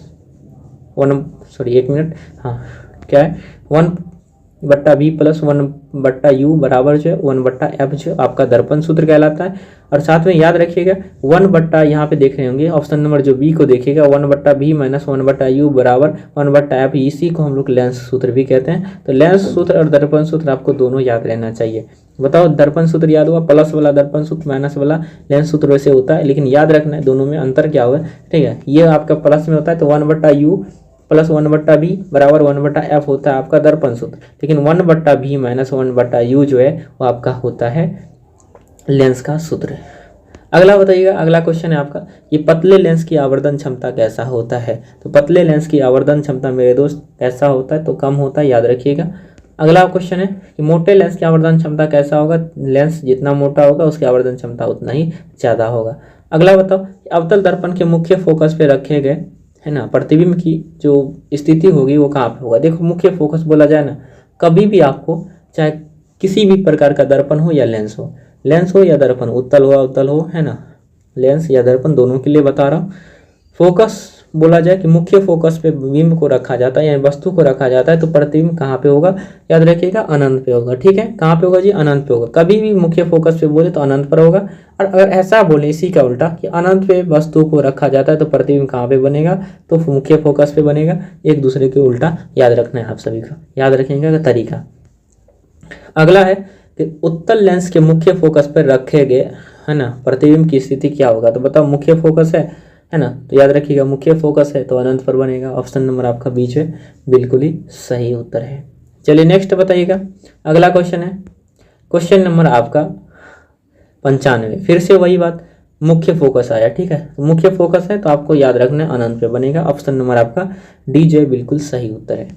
Speaker 1: 1, एक मिनट, हाँ क्या है 1/b प्लस 1/u बराबर जो है 1/f जो आपका दर्पण सूत्र कहलाता है। और साथ में याद रखिएगा 1/ यहाँ पे देख रहे होंगे ऑप्शन नंबर जो बी को देखिएगा, 1/b माइनस 1/u बराबर 1/f, इसी को हम लोग लेंस सूत्र भी कहते हैं। तो लेंस सूत्र और दर्पण सूत्र आपको दोनों याद रहना चाहिए। बताओ दर्पण सूत्र याद हुआ, प्लस वाला दर्पण सूत्र माइनस वाला लेंस सूत्र वैसे होता है, लेकिन याद रखना है दोनों में अंतर क्या हुआ, ठीक है। ये आपका प्लस में होता है तो 1/u प्लस 1/b बराबर 1/f होता है आपका दर्पण सूत्र, लेकिन 1/b माइनस 1/u जो है वो आपका होता है लेंस का सूत्र। अगला बताइएगा, अगला क्वेश्चन है आपका, ये पतले लेंस की आवर्धन क्षमता कैसा होता है। तो पतले लेंस की आवर्धन क्षमता मेरे दोस्त कैसा होता है, तो कम होता है, याद रखिएगा। अगला क्वेश्चन है कि मोटे लेंस की आवर्धन क्षमता कैसा होगा। लेंस जितना मोटा होगा उसकी आवर्धन क्षमता उतना ही ज़्यादा होगा। अगला बताओ, अवतल दर्पण के मुख्य फोकस पे रखे गए, है ना, प्रतिबिंब की जो स्थिति होगी वो कहाँ पे होगा। देखो मुख्य फोकस बोला जाए ना, कभी भी आपको चाहे किसी भी प्रकार का दर्पण हो या लेंस हो या दर्पण, उत्तल हो अवतल हो, है ना, लेंस या दर्पण दोनों के लिए बता रहा हूँ। फोकस बोला जाए कि मुख्य फोकस पे बिंब को रखा जाता है या वस्तु को रखा जाता है, तो प्रतिबिंब कहाँ पे होगा, याद रखिएगा अनंत पे होगा, ठीक है। कहाँ पे होगा जी, अनंत पे होगा। कभी भी मुख्य फोकस पे बोले तो अनंत पर होगा, और अगर ऐसा बोले इसी का उल्टा कि अनंत पे वस्तु को रखा जाता है तो प्रतिबिंब कहाँ पे बनेगा, तो मुख्य फोकस पे बनेगा। एक दूसरे के उल्टा याद रखना है आप सभी को, याद रखेंगे का तरीका। अगला है कि उत्तल लेंस के मुख्य फोकस पर रखे गए, है ना, प्रतिबिंब की स्थिति क्या होगा। तो बताओ मुख्य फोकस है ना, तो याद रखिएगा मुख्य फोकस है तो अनंत पर बनेगा। ऑप्शन नंबर आपका बीच है बिल्कुल ही सही उत्तर है। चलिए नेक्स्ट बताइएगा, अगला क्वेश्चन है क्वेश्चन नंबर आपका 95। फिर से वही बात, मुख्य फोकस आया, ठीक है। तो मुख्य फोकस है तो आपको याद रखना है अनंत पे बनेगा। ऑप्शन नंबर आपका डी जो है बिल्कुल सही उत्तर है।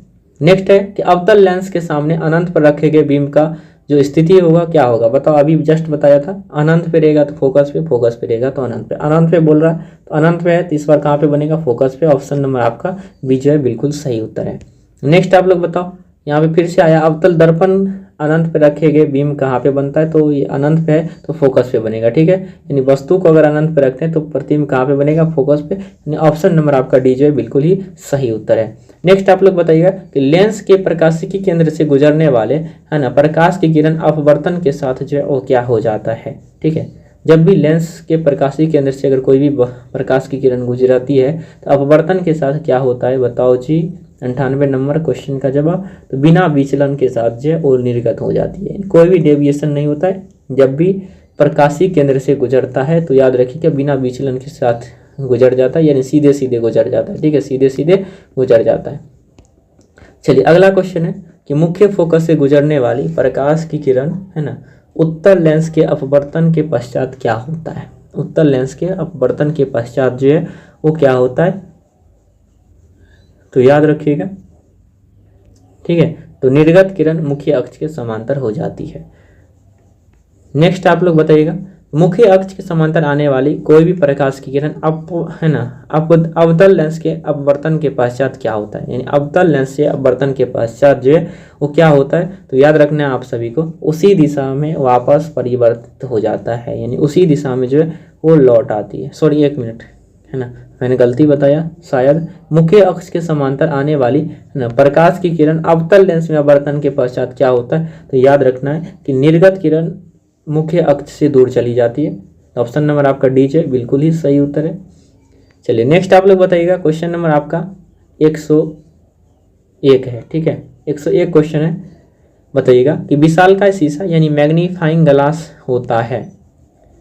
Speaker 1: नेक्स्ट है कि अवतल लेंस के सामने अनंत पर रखे गए बीम का जो स्थिति होगा क्या होगा। बताओ, अभी जस्ट बताया था अनंत पे रहेगा तो फोकस पे रहेगा तो अनंत पे, अनंत पे बोल रहा है तो अनंत पे है तो इस बार कहाँ पे बनेगा, फोकस पे। ऑप्शन नंबर आपका बी जो है बिल्कुल सही उत्तर है। नेक्स्ट आप लोग बताओ, यहाँ पे फिर से आया अवतल दर्पण अनंत पे रखेंगे बीम कहाँ पे बनता है, तो ये अनंत पे है तो फोकस पे बनेगा। ठीक है, यानी वस्तु को अगर अनंत पे रखते हैं तो प्रतिबिंब कहाँ पे बनेगा, फोकस पे। यानी ऑप्शन नंबर आपका डी जो है बिल्कुल ही सही उत्तर है। नेक्स्ट आप लोग बताइएगा कि लेंस के प्रकाशिकी केंद्र से गुजरने वाले है ना प्रकाश की किरण अपवर्तन के साथ जो है वो क्या हो जाता है। ठीक है, जब भी लेंस के प्रकाशीय केंद्र से अगर कोई भी प्रकाश की किरण गुजरती है तो अपवर्तन के साथ क्या होता है, बताओ जी। 98 नंबर क्वेश्चन का जवाब, तो बिना विचलन के साथ जो है वो निर्गत हो जाती है, कोई भी डेविएशन नहीं होता है। जब भी प्रकाशीय केंद्र से गुजरता है तो याद रखिए कि बिना विचलन के साथ गुजर जाता है, यानी सीधे सीधे गुजर जाता है। ठीक है, सीधे सीधे गुजर जाता है। चलिए अगला क्वेश्चन है कि मुख्य फोकस से गुजरने वाली प्रकाश की किरण है ना उत्तल लेंस के अपवर्तन के पश्चात क्या होता है। उत्तल लेंस के अपवर्तन के पश्चात जो है वो क्या होता है, तो याद रखिएगा। ठीक है, तो निर्गत किरण मुख्य अक्ष के समांतर हो जाती है। नेक्स्ट आप लोग बताइएगा, मुख्य अक्ष के समांतर आने वाली कोई भी प्रकाश की किरण अवतल लेंस के अपवर्तन के पश्चात क्या होता है, यानी अवतल लेंस से अपवर्तन के पश्चात जो है वो क्या होता है, तो याद रखना है आप सभी को, उसी दिशा में वापस परिवर्तित हो जाता है, यानी उसी दिशा में जो है वो लौट आती है। सॉरी एक मिनट, है ना मैंने गलती बताया शायद। मुख्य अक्ष के समांतर आने वाली है ना प्रकाश की किरण अवतल लेंस में अपवर्तन के पश्चात क्या होता है, तो याद रखना है कि निर्गत किरण मुख्य अक्ष से दूर चली जाती है। ऑप्शन नंबर आपका डी है बिल्कुल ही सही उत्तर है। चलिए नेक्स्ट आप लोग बताइएगा, क्वेश्चन नंबर आपका 101 है। ठीक है, 101 क्वेश्चन है, बताइएगा कि विशालकाय शीशा यानी मैग्नीफाइंग ग्लास होता है।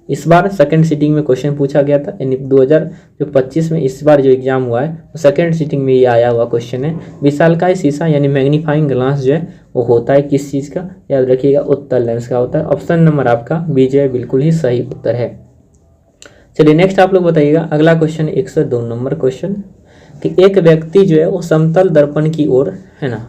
Speaker 1: इस बार सेकंड सीटिंग में क्वेश्चन पूछा गया था, यानी 2025 में इस बार जो एग्जाम हुआ है तो सेकंड सीटिंग में ये आया हुआ क्वेश्चन है। विशालकाय शीशा यानी मैग्नीफाइंग ग्लास जो है वो होता है किस चीज़ का, याद रखिएगा उत्तल लेंस का होता है। ऑप्शन नंबर आपका बी जो है बिल्कुल ही सही उत्तर है। चलिए नेक्स्ट आप लोग बताइएगा, अगला क्वेश्चन 102 नंबर क्वेश्चन कि एक व्यक्ति जो है वो समतल दर्पण की ओर है ना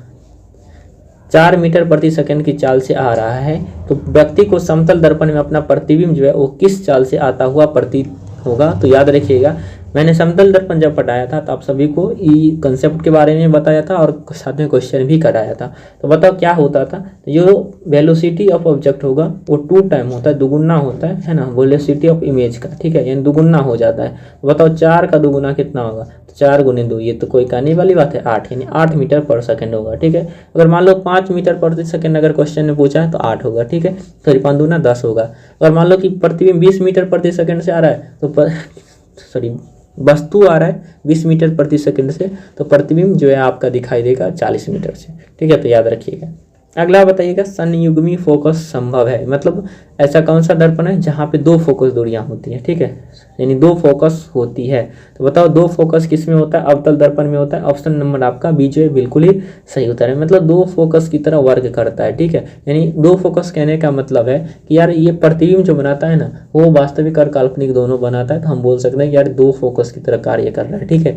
Speaker 1: 4 मीटर प्रति सेकंड की चाल से आ रहा है, तो व्यक्ति को समतल दर्पण में अपना प्रतिबिंब जो है वो किस चाल से आता हुआ प्रतीत होगा। तो याद रखिएगा मैंने समतल दर्पण जब पढ़ाया था तो आप सभी को ई कंसेप्ट के बारे में बताया था और साथ में क्वेश्चन भी कराया था। तो बताओ क्या होता था, तो जो वेलोसिटी ऑफ ऑब्जेक्ट होगा वो 2 टाइम होता है, दुगुना होता है ना वेलोसिटी ऑफ इमेज का। ठीक है, यानी दुगुना हो जाता है। तो बताओ 4 का दुगुना कितना होगा, तो 4 गुने 2, ये तो कोई कहने वाली बात है 8, यानी 8 मीटर पर सेकंड होगा। ठीक है, अगर मान लो 5 मीटर प्रति सेकंड अगर क्वेश्चन ने पूछा है तो 8 होगा। ठीक है, सॉरी 5 दूना 10 होगा। अगर मान लो कि प्रतिबिंब 20 मीटर प्रति सेकंड से आ रहा है तो सॉरी वस्तु आ रहा है 20 मीटर प्रति सेकंड से, तो प्रतिबिंब जो है आपका दिखाई देगा 40 मीटर से। ठीक है, तो याद रखिएगा। अगला बताइएगा, संयुग्मी फोकस संभव है, मतलब ऐसा कौन सा दर्पण है जहाँ पे 2 फोकस दूरियां होती हैं। ठीक है, यानी 2 फोकस होती है, तो बताओ 2 फोकस किस में होता है, अवतल दर्पण में होता है। ऑप्शन नंबर आपका बी जो है बिल्कुल ही सही उत्तर है, मतलब 2 फोकस की तरह वर्क करता है। ठीक है, यानी 2 फोकस कहने का मतलब है कि यार ये प्रतिबिंब जो बनाता है ना वो वास्तविक और काल्पनिक दोनों बनाता है, तो हम बोल सकते हैं कि यार 2 फोकस की तरह कार्य कर रहा है। ठीक है,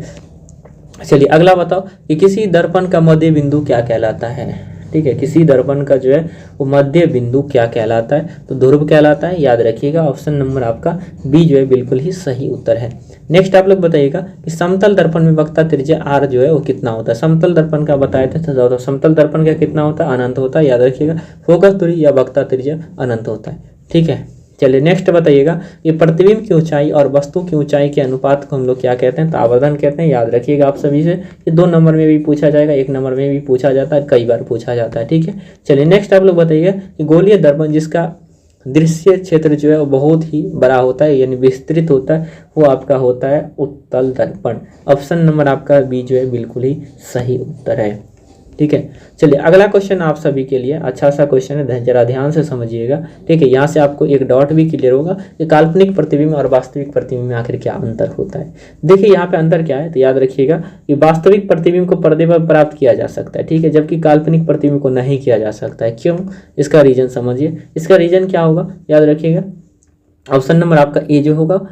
Speaker 1: चलिए अगला बताओ कि किसी दर्पण का मध्य बिंदु क्या कहलाता है। ठीक है, किसी दर्पण का जो है वो मध्य बिंदु क्या कहलाता है, तो ध्रुव कहलाता है। याद रखिएगा ऑप्शन नंबर आपका बी जो है बिल्कुल ही सही उत्तर है। नेक्स्ट आप लोग बताइएगा कि समतल दर्पण में वक्ता त्रिज्या आर जो है वो कितना होता है। समतल दर्पण का बताए थे तो समतल दर्पण का कितना होता है, अनंत होता है। याद रखिएगा फोकस दूरी या वक्ता त्रिज्या अनंत होता है। ठीक है, चलिए नेक्स्ट बताइएगा कि प्रतिबिंब की ऊंचाई और वस्तु की ऊंचाई के अनुपात को हम लोग क्या कहते हैं, तो आवर्धन कहते हैं। याद रखिएगा आप सभी से, ये 2 नंबर में भी पूछा जाएगा, 1 नंबर में भी पूछा जाता है, कई बार पूछा जाता है। ठीक है, चलिए नेक्स्ट आप लोग बताइएगा कि गोलीय दर्पण जिसका दृश्य क्षेत्र जो है वो बहुत ही बड़ा होता है यानी विस्तृत होता है, वो आपका होता है उत्तल दर्पण। ऑप्शन नंबर आपका बी जो है बिल्कुल ही सही उत्तर है। ठीक है, चलिए अगला क्वेश्चन आप सभी के लिए अच्छा सा क्वेश्चन है, जरा ध्यान से समझिएगा। ठीक है, यहाँ से आपको एक डॉट भी क्लियर होगा कि काल्पनिक प्रतिबिंब और वास्तविक प्रतिबिंब में आखिर क्या अंतर होता है। देखिए यहाँ पे अंतर क्या है, तो याद रखिएगा कि वास्तविक प्रतिबिंब को पर्दे पर प्राप्त किया जा सकता है। ठीक है, जबकि काल्पनिक प्रतिबिंब को नहीं किया जा सकता है। क्यों, इसका रीजन समझिए। इसका रीजन क्या होगा, याद रखिएगा ऑप्शन नंबर आपका ए जो होगा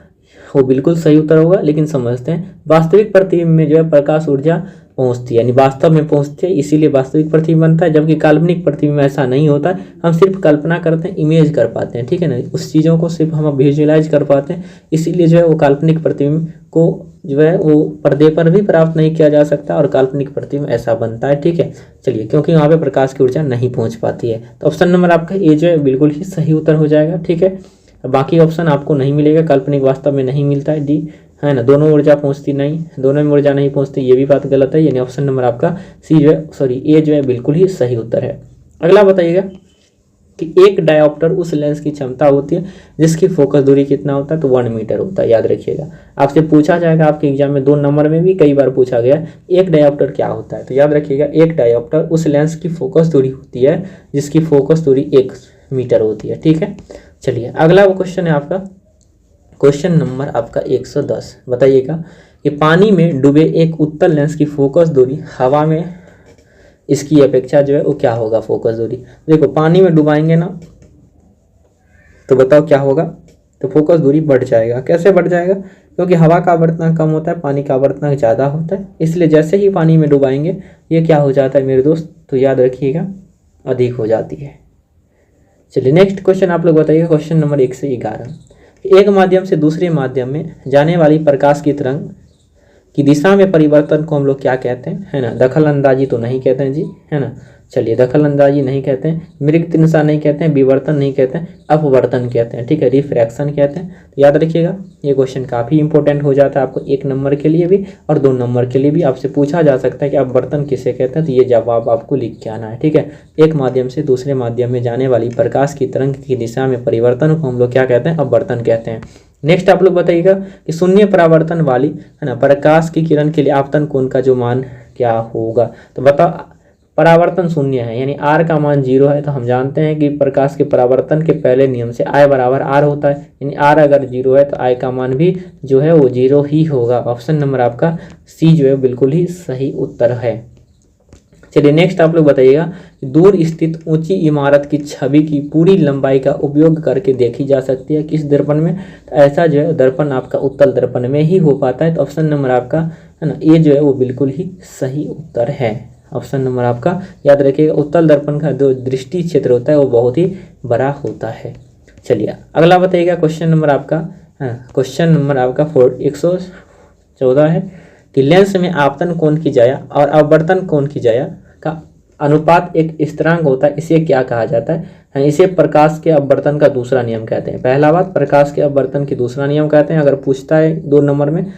Speaker 1: वो बिल्कुल सही उत्तर होगा। लेकिन समझते हैं, वास्तविक प्रतिबिंब में जो है प्रकाश ऊर्जा पहुंचती है, यानी वास्तव में पहुंचती है, इसीलिए वास्तविक प्रतिबिंब बनता है। जबकि काल्पनिक प्रतिबिंब में ऐसा नहीं होता है, हम सिर्फ कल्पना करते हैं, इमेज कर पाते हैं, ठीक है ना, उस चीज़ों को सिर्फ हम विजुअलाइज कर पाते हैं, इसीलिए जो है वो काल्पनिक प्रतिबिंब को जो है वो पर्दे पर भी प्राप्त नहीं किया जा सकता और काल्पनिक प्रतिबिंब ऐसा बनता है, ठीक है। चलिए, क्योंकि वहाँ पे प्रकाश की ऊर्जा नहीं पहुँच पाती है, तो ऑप्शन नंबर आपका ए जो है बिल्कुल ही सही उत्तर हो जाएगा, ठीक है। बाकी ऑप्शन आपको नहीं मिलेगा, काल्पनिक वास्तव में नहीं मिलता है, डी है ना, दोनों ऊर्जा पहुंचती नहीं, दोनों में ऊर्जा नहीं पहुंचती, ये भी बात गलत है, यानी ऑप्शन नंबर आपका सी जो है, सॉरी ए जो है बिल्कुल ही सही उत्तर है। अगला बताइएगा कि एक डायोप्टर उस लेंस की क्षमता होती है जिसकी फोकस दूरी कितना होता है, तो 1 मीटर होता है, याद रखिएगा। आपसे पूछा जाएगा आपके एग्जाम में 2 नंबर में भी कई बार पूछा गया एक डायोप्टर क्या होता है, तो याद रखिएगा एक डायोप्टर उस लेंस की फोकस दूरी होती है जिसकी फोकस दूरी 1 मीटर होती है, ठीक है। चलिए, अगला वो क्वेश्चन है आपका, क्वेश्चन नंबर आपका 110। बताइएगा कि पानी में डूबे एक उत्तल लेंस की फोकस दूरी हवा में इसकी अपेक्षा जो है वो क्या होगा, फोकस दूरी। देखो, पानी में डुबाएंगे ना तो बताओ क्या होगा, तो फोकस दूरी बढ़ जाएगा। कैसे बढ़ जाएगा, क्योंकि हवा का आवर्तन कम होता है, पानी का आवर्तन ज़्यादा होता है, इसलिए जैसे ही पानी में डुबाएंगे ये क्या हो जाता है मेरे दोस्त, तो याद रखिएगा अधिक हो जाती है। चलिए, नेक्स्ट क्वेश्चन आप लोग बताइए, क्वेश्चन नंबर 111। एक माध्यम से दूसरे माध्यम में जाने वाली प्रकाश की तरंग की दिशा में परिवर्तन को हम लोग क्या कहते हैं, है ना, दखल अंदाजी तो नहीं कहते हैं जी, है ना। चलिए, दखल अंदाजी नहीं कहते हैं, मृगतृषा नहीं कहते हैं, विवर्तन नहीं कहते हैं, अपवर्तन कहते हैं, ठीक है, रिफ्रैक्शन कहते हैं। तो याद रखिएगा ये क्वेश्चन काफ़ी इंपॉर्टेंट हो जाता है आपको 1 नंबर के लिए भी और 2 नंबर के लिए भी। आपसे पूछा जा सकता है कि अपवर्तन किसे कहते हैं, तो ये जवाब आपको लिख के आना है, ठीक है। एक माध्यम से दूसरे माध्यम में जाने वाली प्रकाश की तरंग की दिशा में परिवर्तन को हम लोग क्या कहते हैं, अपवर्तन कहते हैं। नेक्स्ट आप लोग बताइएगा कि शून्य परावर्तन वाली, है ना, प्रकाश की किरण के लिए आपतन कोण का जो मान क्या होगा, तो बताओ परावर्तन शून्य है, यानी आर का मान 0 है, तो हम जानते हैं कि प्रकाश के परावर्तन के पहले नियम से आई बराबर आर होता है, यानी आर अगर 0 है तो आई का मान भी जो है वो 0 ही होगा। ऑप्शन नंबर आपका सी जो है बिल्कुल ही सही उत्तर है। चलिए, नेक्स्ट आप लोग बताइएगा कि दूर स्थित ऊंची इमारत की छवि की पूरी लंबाई का उपयोग करके देखी जा सकती है किस दर्पण में, तो ऐसा जो है दर्पण आपका उत्तल दर्पण में ही हो पाता है, तो ऑप्शन नंबर आपका है ना ए जो है वो बिल्कुल ही सही उत्तर है। ऑप्शन नंबर आपका याद रखिएगा, उत्तल दर्पण का जो दृष्टि क्षेत्र होता है वो बहुत ही बड़ा होता है। चलिए, अगला बताइएगा क्वेश्चन नंबर आपका, क्वेश्चन नंबर आपका 114 है कि लेंस में आपतन कोण की जाया और अपवर्तन कोण की जाया का अनुपात एक स्थिरांक होता है, इसे क्या कहा जाता है, इसे प्रकाश के अपवर्तन का दूसरा नियम कहते हैं। पहला बात, प्रकाश के अपवर्तन की दूसरा नियम कहते हैं। अगर पूछता है 2 नंबर में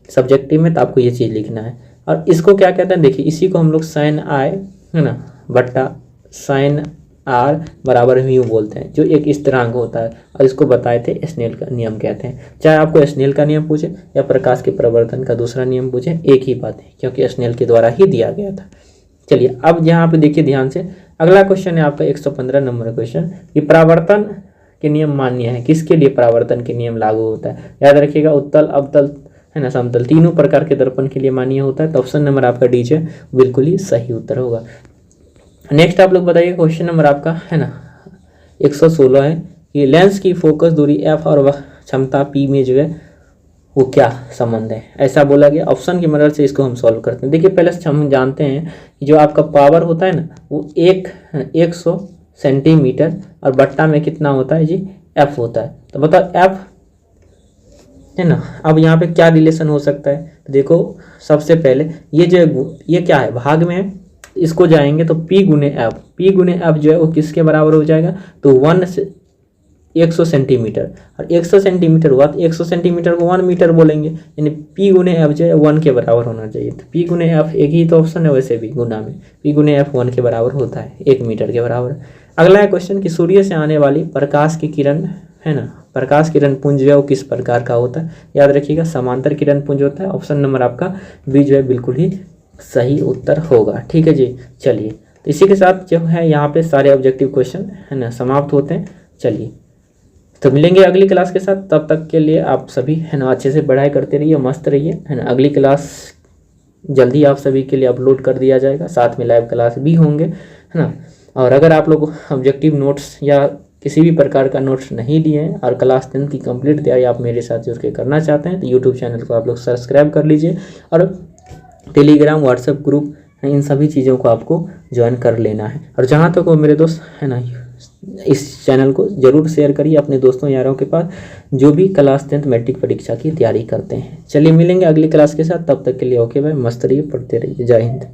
Speaker 1: सब्जेक्टिव में तो आपको ये चीज़ लिखना है। और इसको क्या कहते हैं, देखिए इसी को हम लोग साइन आई, है ना, बट्टा साइन आर बराबर म्यू बोलते हैं, जो एक स्थिरांक होता है, और इसको बताए थे स्नेल का नियम कहते हैं। चाहे आपको स्नेल का नियम पूछे या प्रकाश के प्रवर्तन का दूसरा नियम पूछे, एक ही बात है, क्योंकि स्नेल के द्वारा ही दिया गया था। चलिए, अब यहाँ पे देखिए ध्यान से, अगला क्वेश्चन है आपका 115 नंबर क्वेश्चन कि परावर्तन के नियम मान्य है, किसके लिए परावर्तन के नियम लागू होता है। याद रखिएगा, उत्तल, अवतल, है ना, समतल, तीनों प्रकार के दर्पण के लिए मान्य होता है, तो ऑप्शन नंबर आपका डी जो बिल्कुल ही सही उत्तर होगा। नेक्स्ट आप लोग बताइए, क्वेश्चन नंबर आपका है ना 116 है कि लेंस की फोकस दूरी एफ और वह क्षमता पी में जो है वो क्या संबंध है, ऐसा बोला गया। ऑप्शन की मदद से इसको हम सॉल्व करते हैं। देखिए, पहले हम जानते हैं कि जो आपका पावर होता है ना वो 100 सेंटीमीटर और बट्टा में कितना होता है जी, एफ होता है। तो बताओ एफ है ना, अब यहाँ पे क्या रिलेशन हो सकता है, तो देखो सबसे पहले ये जो ये क्या है, भाग में है, इसको जाएंगे तो P गुने एफ, P गुने एफ जो है वो किसके बराबर हो जाएगा, तो 100 सेंटीमीटर, और 100 सेंटीमीटर हुआ तो 100 सेंटीमीटर को 1 मीटर बोलेंगे, यानी P गुने एफ जो है 1 के बराबर होना चाहिए। तो P गुने एफ एक ही तो ऑप्शन है, वैसे भी गुना में P गुने एफ 1 के बराबर होता है, 1 मीटर के बराबर। अगला है क्वेश्चन कि सूर्य से आने वाली प्रकाश की किरण, है ना, प्रकाश किरण पुंज जो है वो किस प्रकार का होता है। याद रखिएगा, समांतर किरण पुंज होता है। ऑप्शन नंबर आपका बी जो है बिल्कुल ही सही उत्तर होगा, ठीक है जी। चलिए, तो इसी के साथ जो है यहाँ पे सारे ऑब्जेक्टिव क्वेश्चन है ना समाप्त होते हैं। चलिए, तो मिलेंगे अगली क्लास के साथ, तब तक के लिए आप सभी है ना अच्छे से पढ़ाई करते रहिए, मस्त रहिए, है ना। अगली क्लास जल्दी आप सभी के लिए अपलोड कर दिया जाएगा, साथ में लाइव क्लास भी होंगे, है ना। और अगर आप लोग ऑब्जेक्टिव नोट्स या किसी भी प्रकार का नोट्स नहीं लिए हैं और क्लास 10 की कंप्लीट तैयारी आप मेरे साथ जुड़ के करना चाहते हैं, तो यूट्यूब चैनल को आप लोग सब्सक्राइब कर लीजिए और टेलीग्राम, व्हाट्सएप ग्रुप है, इन सभी चीज़ों को आपको ज्वाइन कर लेना है। और जहाँ तक वो मेरे दोस्त है ना, इस चैनल को ज़रूर शेयर करिए अपने दोस्तों यारों के पास जो भी क्लास 10th मैट्रिक परीक्षा की तैयारी करते हैं। चलिए मिलेंगे अगली क्लास के साथ, तब तक के लिए ओके भाई, मस्त रहिए, पढ़ते रहिए, जय हिंद।